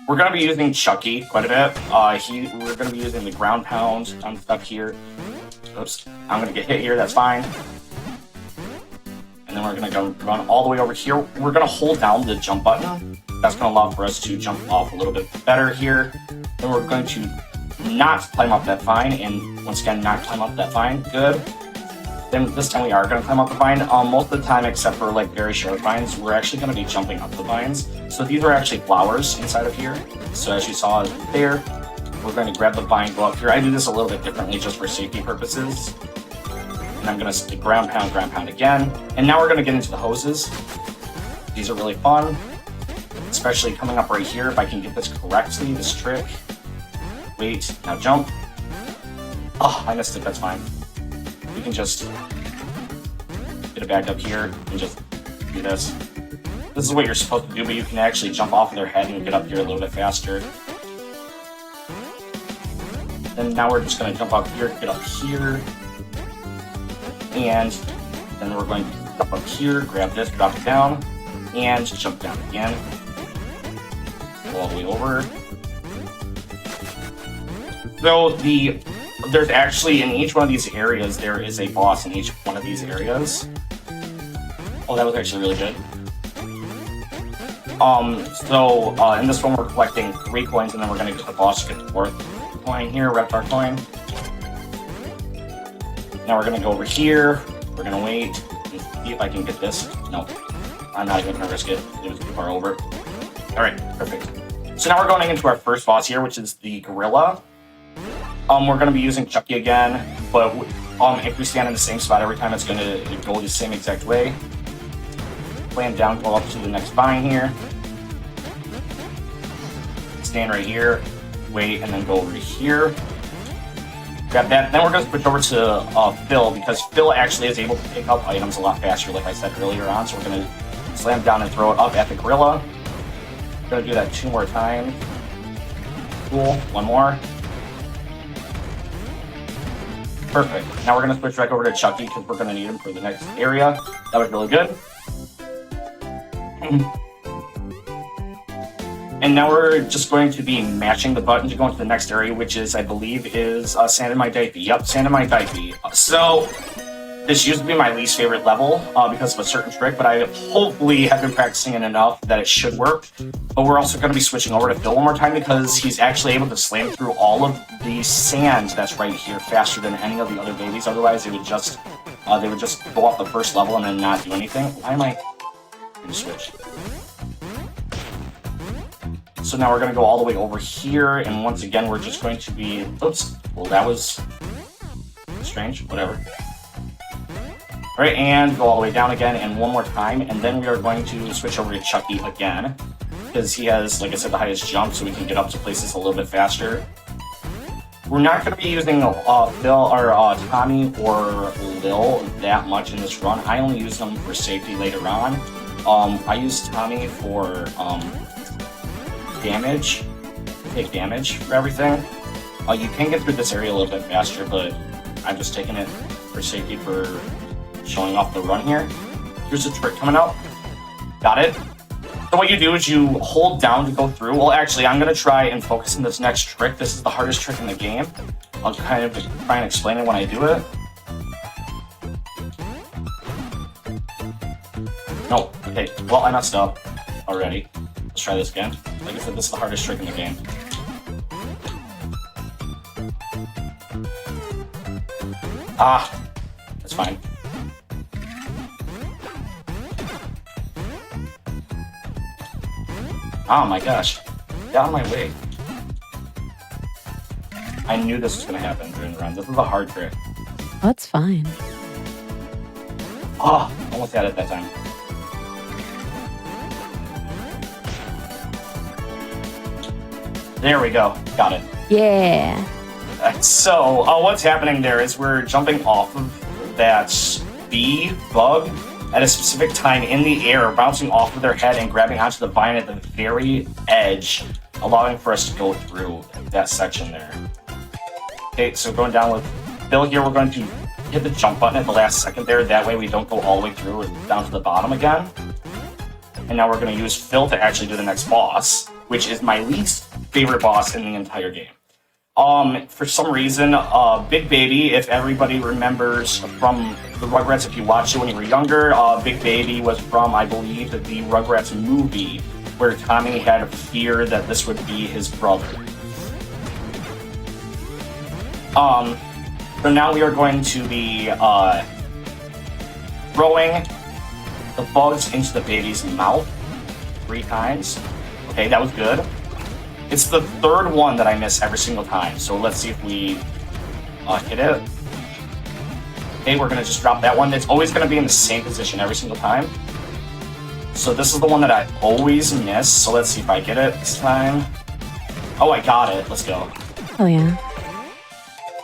S4: We're going to be using Chucky quite a bit. We're going to be using the ground pound. I'm stuck here. Oops, I'm going to get hit here, that's fine. And then we're going to go run all the way over here. We're going to hold down the jump button. That's going to allow for us to jump off a little bit better here. Then we're going to not climb up that vine, and once again, not climb up that vine. Good. Then this time we are going to climb up the vine. Most of the time, except for like very short vines, we're actually going to be jumping up the vines. So these are actually flowers inside of here. So as you saw there, we're going to grab the vine, go up here. I do this a little bit differently just for safety purposes. And I'm going to ground pound again. And now we're going to get into the hoses. These are really fun, especially coming up right here. If I can get this correctly, this trick. Wait, now jump. Oh, I missed it, that's fine. You can just get it back up here and just do this. This is what you're supposed to do, but you can actually jump off of their head and get up here a little bit faster. And now we're just going to jump up here, get up here. And then we're going to jump up here, grab this, drop it down, and jump down again. Go all the way over. So there's actually, in each one of these areas, there is a boss in each one of these areas. Oh, that was actually really good. In this one, we're collecting 3 coins, and then we're going to get the boss to get the 4th coin here, Reptar coin. Now we're going to go over here. We're going to wait and see if I can get this. No, I'm not even going to risk it. It was too far over. All right, perfect. So now we're going into our first boss here, which is the gorilla. We're going to be using Chucky again, but if we stand in the same spot every time, it's going to go the same exact way. Land down, go up to the next vine here. Stand right here, wait, and then go over here. Grab that. Then we're going to switch over to Phil, because Phil actually is able to pick up items a lot faster, like I said earlier on. So we're going to slam down and throw it up at the gorilla. We're going to do that 2 more times. Cool. 1 more. Perfect. Now we're going to switch back over to Chucky, because we're going to need him for the next area. That was really good. And now we're just going to be mashing the button to go into the next area, which is, I believe, is Sand in My Diaper. Yep, Sand in My Diaper. So This used to be my least favorite level because of a certain trick, but I hopefully have been practicing it enough that it should work. But we're also going to be switching over to Phil one more time because he's actually able to slam through all of the sand that's right here faster than any of the other babies. Otherwise, they would just go off the first level and then not do anything. Why am I going to switch? So now we're going to go all the way over here, and once again, we're just going to be... Oops. Well, that was strange. Whatever. All right, and go all the way down again, and one more time, and then we are going to switch over to Chucky again, because he has, like I said, the highest jump, so we can get up to places a little bit faster. We're not going to be using Phil or Tommy or Lil that much in this run. I only use them for safety later on. I use Tommy for damage, take damage for everything. You can get through this area a little bit faster, but I'm just taking it for safety for showing off the run here. Here's a trick coming up. Got it? So what you do is you hold down to go through. Well, actually, I'm going to try and focus on this next trick. This is the hardest trick in the game. I'll kind of try and explain it when I do it. No, okay. Well, I messed up already. Let's try this again. Like I said, this is the hardest trick in the game. That's fine. Oh my gosh. Get out of my way. I knew this was going to happen during the run. This is a hard trick.
S1: That's fine.
S4: Oh, almost had it that time. There we go. Got it.
S1: Yeah.
S4: So, what's happening there is we're jumping off of that bee bug at a specific time in the air, bouncing off of their head and grabbing onto the vine at the very edge, allowing for us to go through that section there. Okay, so going down with Bill here, we're going to hit the jump button at the last second there. That way we don't go all the way through and down to the bottom again. And now we're going to use Phil to actually do the next boss, which is my least favorite boss in the entire game. For some reason, Big Baby, if everybody remembers from the Rugrats, if you watched it when you were younger, Big Baby was from, I believe, the Rugrats movie, where Tommy had a fear that this would be his brother. So now we are going to be throwing the bugs into the baby's mouth 3 times. Okay, that was good. It's the third one that I miss every single time, so let's see if we hit it. Okay, we're going to just drop that one. It's always going to be in the same position every single time. So this is the one that I always miss, so let's see if I get it this time. Oh, I got it. Let's go.
S1: Oh, yeah.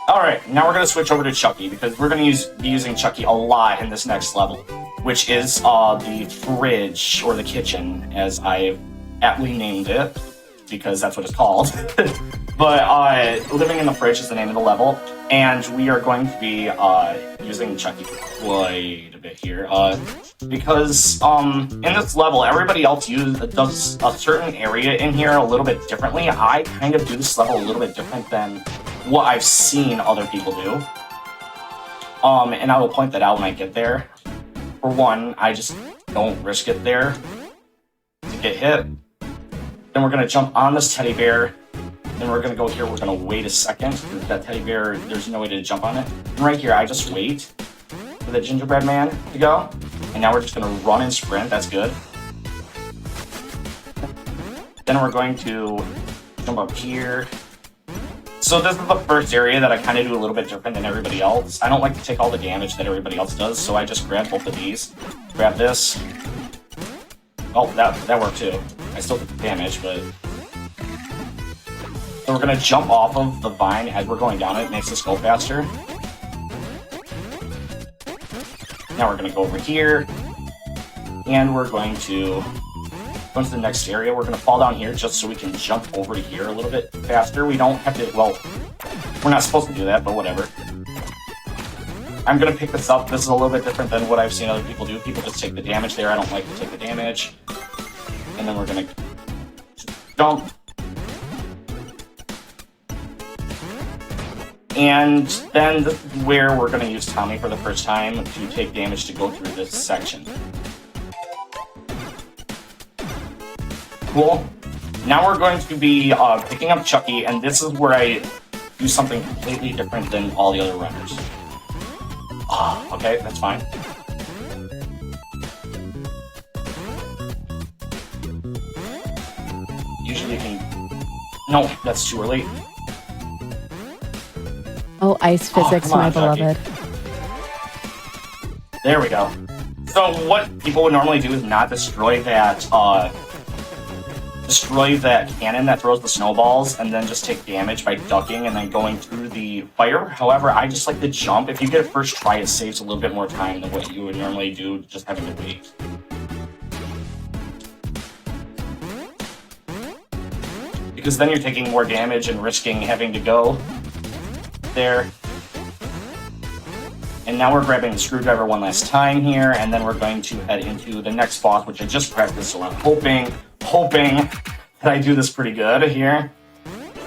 S4: Alright, now we're going to switch over to Chucky, because we're going to be using Chucky a lot in this next level, which is the fridge, or the kitchen, as I aptly named it, because that's what it's called. But living in the fridge is the name of the level, and we are going to be using Chucky quite a bit here, because in this level, everybody else does a certain area in here a little bit differently. I kind of do this level a little bit different than what I've seen other people do, and I will point that out when I get there. For one, I just don't risk it there to get hit. Then we're going to jump on this teddy bear. Then we're going to go here. We're going to wait a second. That teddy bear, there's no way to jump on it. And right here, I just wait for the gingerbread man to go. And now we're just going to run and sprint. That's good. Then we're going to jump up here. So this is the first area that I kind of do a little bit different than everybody else. I don't like to take all the damage that everybody else does, so I just grab both of these. Grab this. Oh, that worked too. I still took the damage, but... So we're going to jump off of the vine as we're going down it. It makes us go faster. Now we're going to go over here. And we're going to go into the next area. We're going to fall down here just so we can jump over to here a little bit faster. We don't have to... Well, we're not supposed to do that, but whatever. I'm going to pick this up. This is a little bit different than what I've seen other people do. People just take the damage there. I don't like to take the damage. And then we're going to jump. And then this is where we're going to use Tommy for the first time to take damage to go through this section. Cool. Now we're going to be picking up Chucky, and this is where I do something completely different than all the other runners. Okay, that's fine. Usually you can... No, that's too early.
S1: Oh, ice physics, my beloved.
S4: There we go. So what people would normally do is not destroy that cannon that throws the snowballs and then just take damage by ducking and then going through the fire. However, I just like to jump. If you get it first try, it saves a little bit more time than what you would normally do just having to wait. Because then you're taking more damage and risking having to go there. And now we're grabbing the screwdriver one last time here, and then we're going to head into the next boss, which I just practiced, so I'm hoping that I do this pretty good here.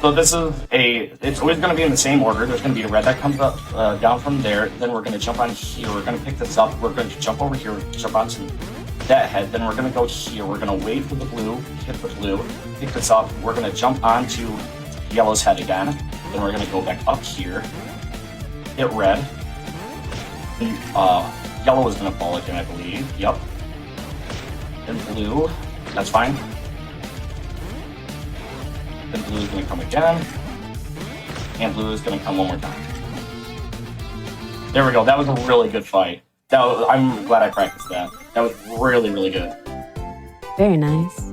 S4: So this is it's always going to be in the same order. There's going to be a red that comes up, down from there. Then we're going to jump on here. We're going to pick this up. We're going to jump over here, jump onto that head. Then we're going to go here. We're going to wait for the blue, hit the blue, pick this up. We're going to jump onto yellow's head again. Then we're going to go back up here, hit red. Yellow is going to fall again, I believe. Yep. And blue. That's fine. Then blue is going to come again. And blue is going to come one more time. There we go. That was a really good fight. I'm glad I practiced that. That was really, really good.
S1: Very nice.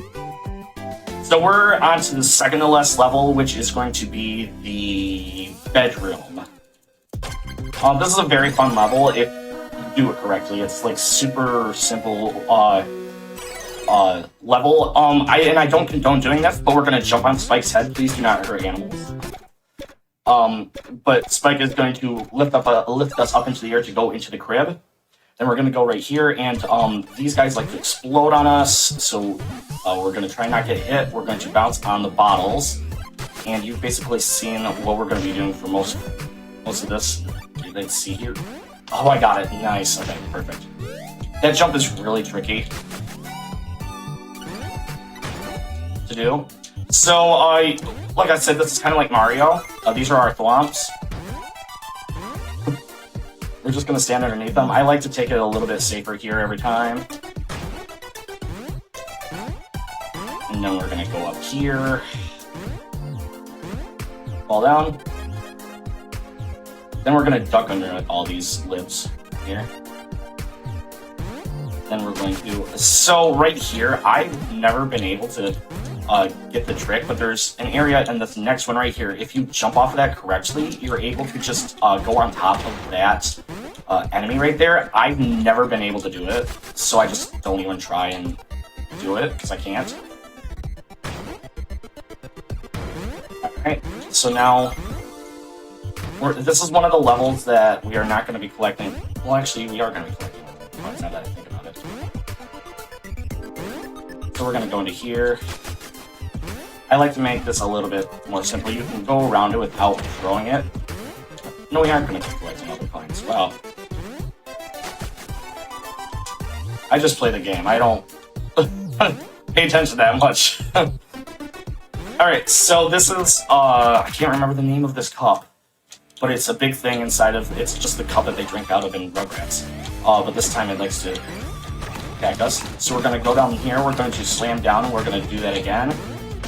S4: So we're on to the second to last level, which is going to be the bedroom. This is a very fun level if you do it correctly. It's like super simple level. I don't condone doing this, but we're gonna jump on Spike's head. Please do not hurt animals. But Spike is going to lift us up into the air to go into the crib. Then we're gonna go right here, and these guys like to explode on us, so we're gonna try not get hit. We're going to bounce on the bottles, and you've basically seen what we're gonna be doing for most of this. Let's see here. Oh, I got it. Nice. Okay, perfect. That jump is really tricky to do. So, like I said, this is kind of like Mario. These are our thwomps. We're just going to stand underneath them. I like to take it a little bit safer here every time. And then we're going to go up here. Fall down. Then we're going to duck under all these lids here. Then we're going to... So right here, I've never been able to get the trick, but there's an area in this next one right here. If you jump off of that correctly, you're able to just go on top of that enemy right there. I've never been able to do it, so I just don't even try and do it, because I can't. Alright, so now... this is one of the levels that we are not going to be collecting. Well, actually, we are going to be collecting points now that I think about it. So we're going to go into here. I like to make this a little bit more simple. You can go around it without throwing it. No, we aren't going to be collecting other coins. Well, I just play the game. I don't pay attention that much. Alright, so this is, I can't remember the name of this cup. But it's a big thing inside of... It's just the cup that they drink out of in Rugrats. But this time it likes to attack us. So we're going to go down here, we're going to slam down, and we're going to do that again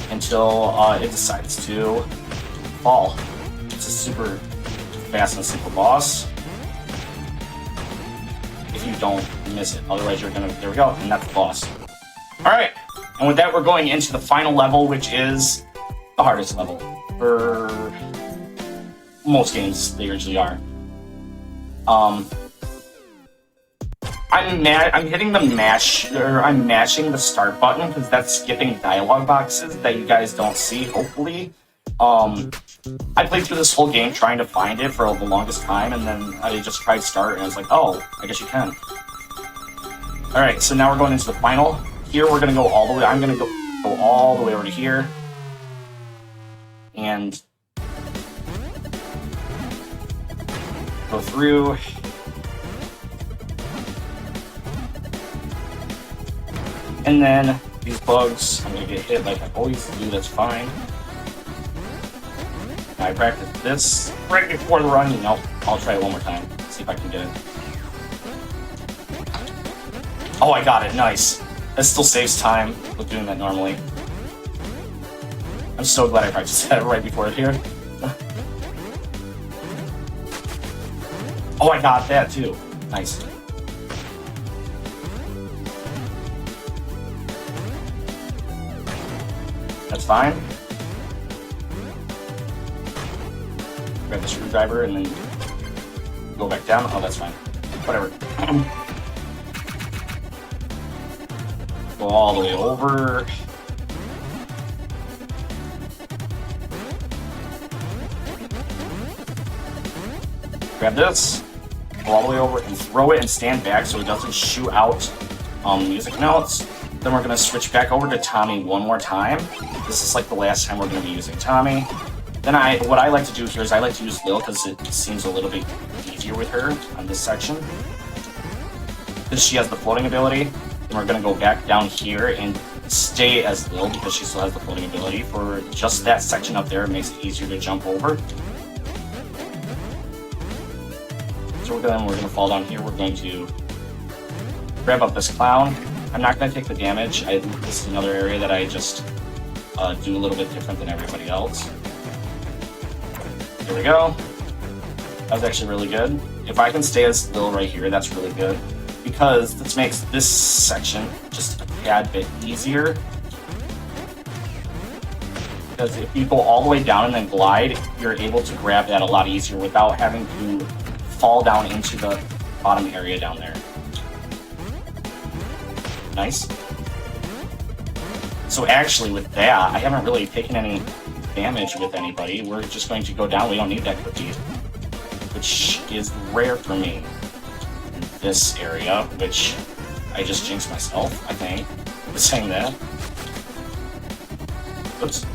S4: until it decides to fall. It's a super fast and simple boss. If you don't miss it. Otherwise you're going to... There we go, and that's the boss. Alright, and with that we're going into the final level, which is the hardest level. For... most games, they usually are. I'm hitting the mash, or I'm mashing the start button because that's skipping dialogue boxes that you guys don't see, hopefully. I played through this whole game trying to find it for the longest time, and then I just tried start, and I was like, oh, I guess you can. Alright, so now we're going into the final. Here we're going to go all the way, I'm going to go all the way over to here. And Go through. And then these bugs, I'm gonna get hit like I always do, that's fine. Now I practiced this right before the run, and I'll try it one more time, see if I can get it. Oh, I got it, nice. That still saves time with doing that normally. I'm so glad I practiced that right before it here. Oh, I got that too. Nice. That's fine. Grab the screwdriver and then go back down. Oh, that's fine. Whatever. Go all the way over. Grab this, go all the way over and throw it and stand back so it doesn't shoot out music notes. Then we're gonna switch back over to Tommy one more time. This is like the last time we're gonna be using Tommy. Then what I like to do here is I like to use Lil because it seems a little bit easier with her on this section. Because she has the floating ability. Then we're gonna go back down here and stay as Lil because she still has the floating ability. For just that section up there, it makes it easier to jump over. So we're gonna fall down here. We're going to grab up this clown. I'm not gonna take the damage. This is another area that I just do a little bit different than everybody else. Here we go. That was actually really good. If I can stay as Lil right here, that's really good. Because this makes this section just a tad bit easier. Because if you go all the way down and then glide, you're able to grab that a lot easier without having to fall down into the bottom area down there. Nice. So actually with that, I haven't really taken any damage with anybody. We're just going to go down. We don't need that cookie, which is rare for me in this area, which I just jinxed myself, I think, with saying that. Oops.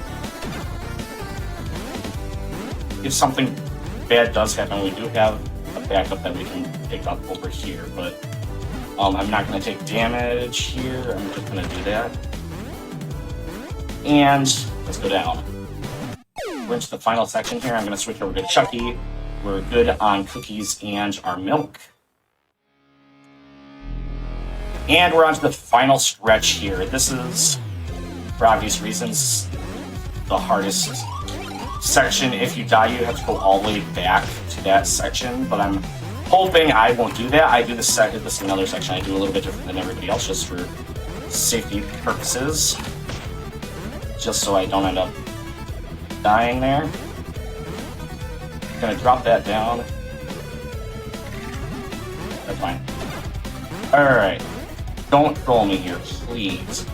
S4: If something bad does happen, we do have a backup that we can pick up over here, but I'm not going to take damage here. I'm just going to do that. And let's go down. We're into the final section here. I'm going to switch over to Chucky. We're good on cookies and our milk. And we're on to the final stretch here. This is, for obvious reasons, the hardest section. If you die, you have to go all the way back to that section, but I'm hoping I won't do that. I do this is another section I do a little bit different than everybody else, just for safety purposes, just so I don't end up dying there. I'm gonna drop that down. That's fine. Alright. Don't troll me here, please.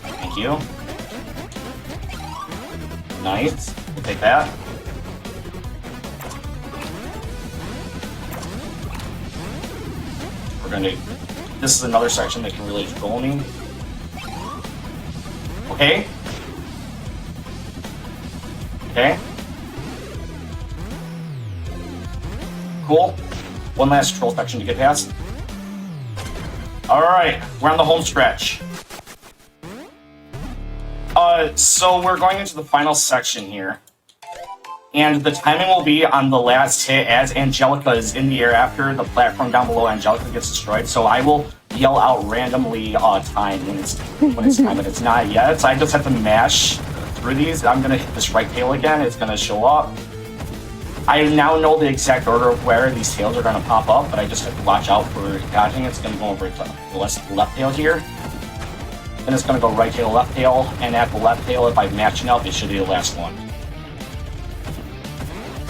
S4: Thank you. Nice. We'll take that. We're gonna... This is another section that can really troll me. Okay. Okay. Cool. One last troll section to get past. Alright, we're on the home stretch. So we're going into the final section here. And the timing will be on the last hit as Angelica is in the air after the platform down below Angelica gets destroyed. So I will yell out randomly time when it's time, but it's not yet. So I just have to mash through these. I'm gonna hit this right tail again. It's gonna show up. I now know the exact order of where these tails are gonna pop up, but I just have to watch out for dodging. It's gonna go over to the left tail here. Then it's gonna go right tail, left tail, and at the left tail, if I'm matching up, it should be the last one.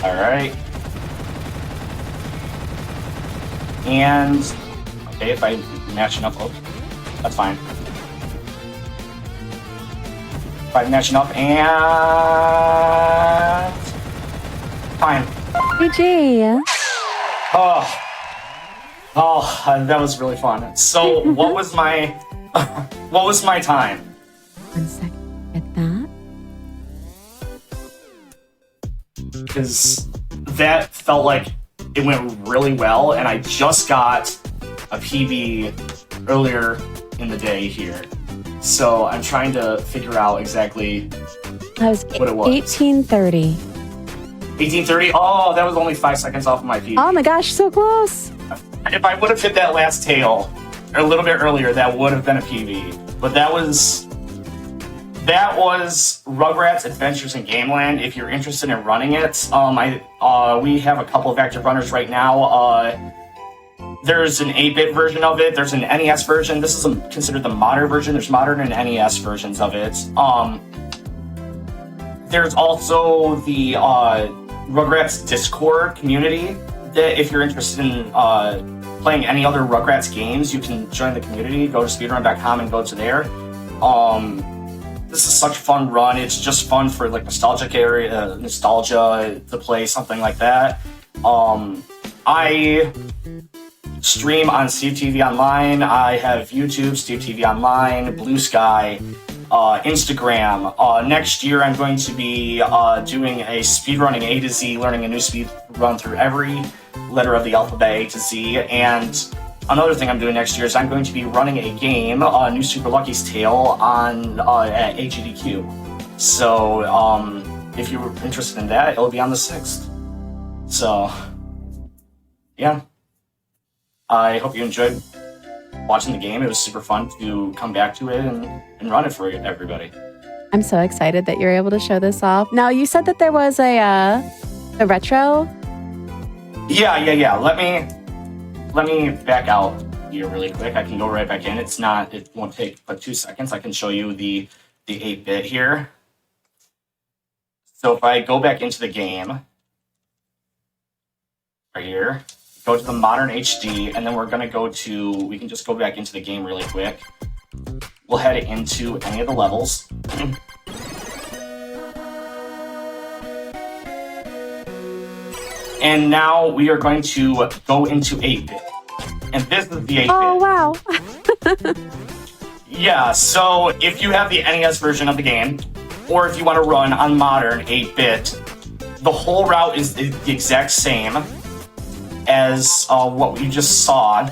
S4: Alright. And, okay, if I'm matching up, oh, that's fine. If I'm matching up, and... fine.
S1: GG.
S4: Oh, that was really fun. So, what was my... what was my time?
S1: 1 second. Get that.
S4: Because that felt like it went really well, and I just got a PB earlier in the day here. So I'm trying to figure out exactly what it was.
S1: 1830.
S4: 1830? Oh, that was only 5 seconds off of my PB.
S1: Oh my gosh, so close.
S4: If I would have hit that last tail a little bit earlier, that would have been a PB. But that was Rugrats Adventures in Gameland. If you're interested in running it, we have a couple of active runners right now. There's an 8-bit version of it. There's an NES version. This is considered the modern version. There's modern and NES versions of it. There's also the Rugrats Discord community. That if you're interested in playing any other Rugrats games, you can join the community. Go to speedrun.com and go to there. This is such a fun run. It's just fun for like nostalgia to play something like that. I stream on Steve TV Online. I have YouTube, Steve TV Online, Blue Sky, Instagram. Next year, I'm going to be doing a speedrunning A to Z, learning a new speed run through every letter of the alphabet A to Z. And another thing I'm doing next year is I'm going to be running a game, New Super Lucky's Tale, on at GDQ. So if you're interested in that, it'll be on the 6th. So yeah. I hope you enjoyed watching the game. It was super fun to come back to it and run it for everybody.
S1: I'm so excited that you're able to show this off. Now, you said that there was a retro.
S4: Yeah. Let me back out here really quick. I can go right back in. It won't take but 2 seconds. I can show you the 8-bit here. So if I go back into the game right here, go to the modern HD, and then we're gonna we can just go back into the game really quick. We'll head into any of the levels. And now we are going to go into 8-bit. And this is the 8-bit.
S1: Oh, wow.
S4: Yeah, so if you have the NES version of the game, or if you want to run on modern 8-bit, the whole route is the exact same as what we just saw.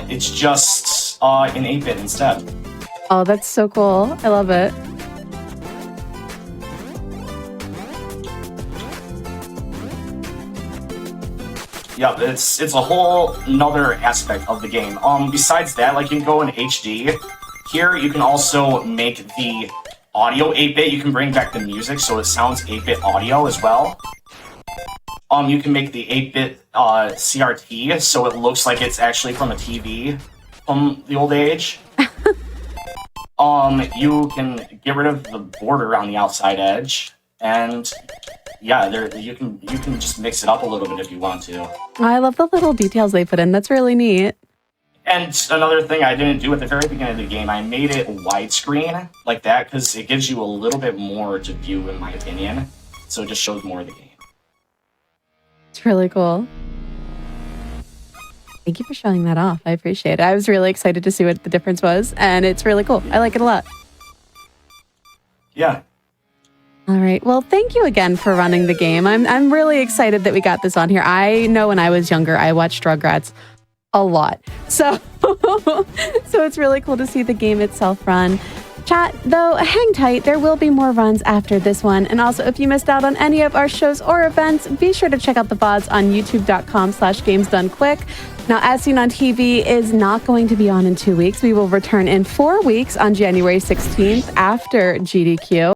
S4: It's just in 8-bit instead.
S1: Oh, that's so cool. I love it.
S4: Yeah, it's a whole another aspect of the game. Besides that, like you can go in HD. Here you can also make the audio 8-bit. You can bring back the music so it sounds 8-bit audio as well. You can make the 8-bit CRT so it looks like it's actually from a TV from the old age. You can get rid of the border on the outside edge, and yeah, you can just mix it up a little bit if you want to.
S1: I love the little details they put in. That's really neat.
S4: And another thing I didn't do at the very beginning of the game, I made it widescreen like that because it gives you a little bit more to view, in my opinion. So it just shows more of the game.
S1: It's really cool. Thank you for showing that off. I appreciate it. I was really excited to see what the difference was, and it's really cool. I like it a lot.
S4: Yeah.
S1: All right. Well, thank you again for running the game. I'm really excited that we got this on here. I know when I was younger, I watched Rugrats a lot. So it's really cool to see the game itself run. Chat, though, hang tight. There will be more runs after this one. And also, if you missed out on any of our shows or events, be sure to check out the VODs on youtube.com/gamesdonequick. Now, As Seen on TV is not going to be on in 2 weeks. We will return in 4 weeks on January 16th after GDQ.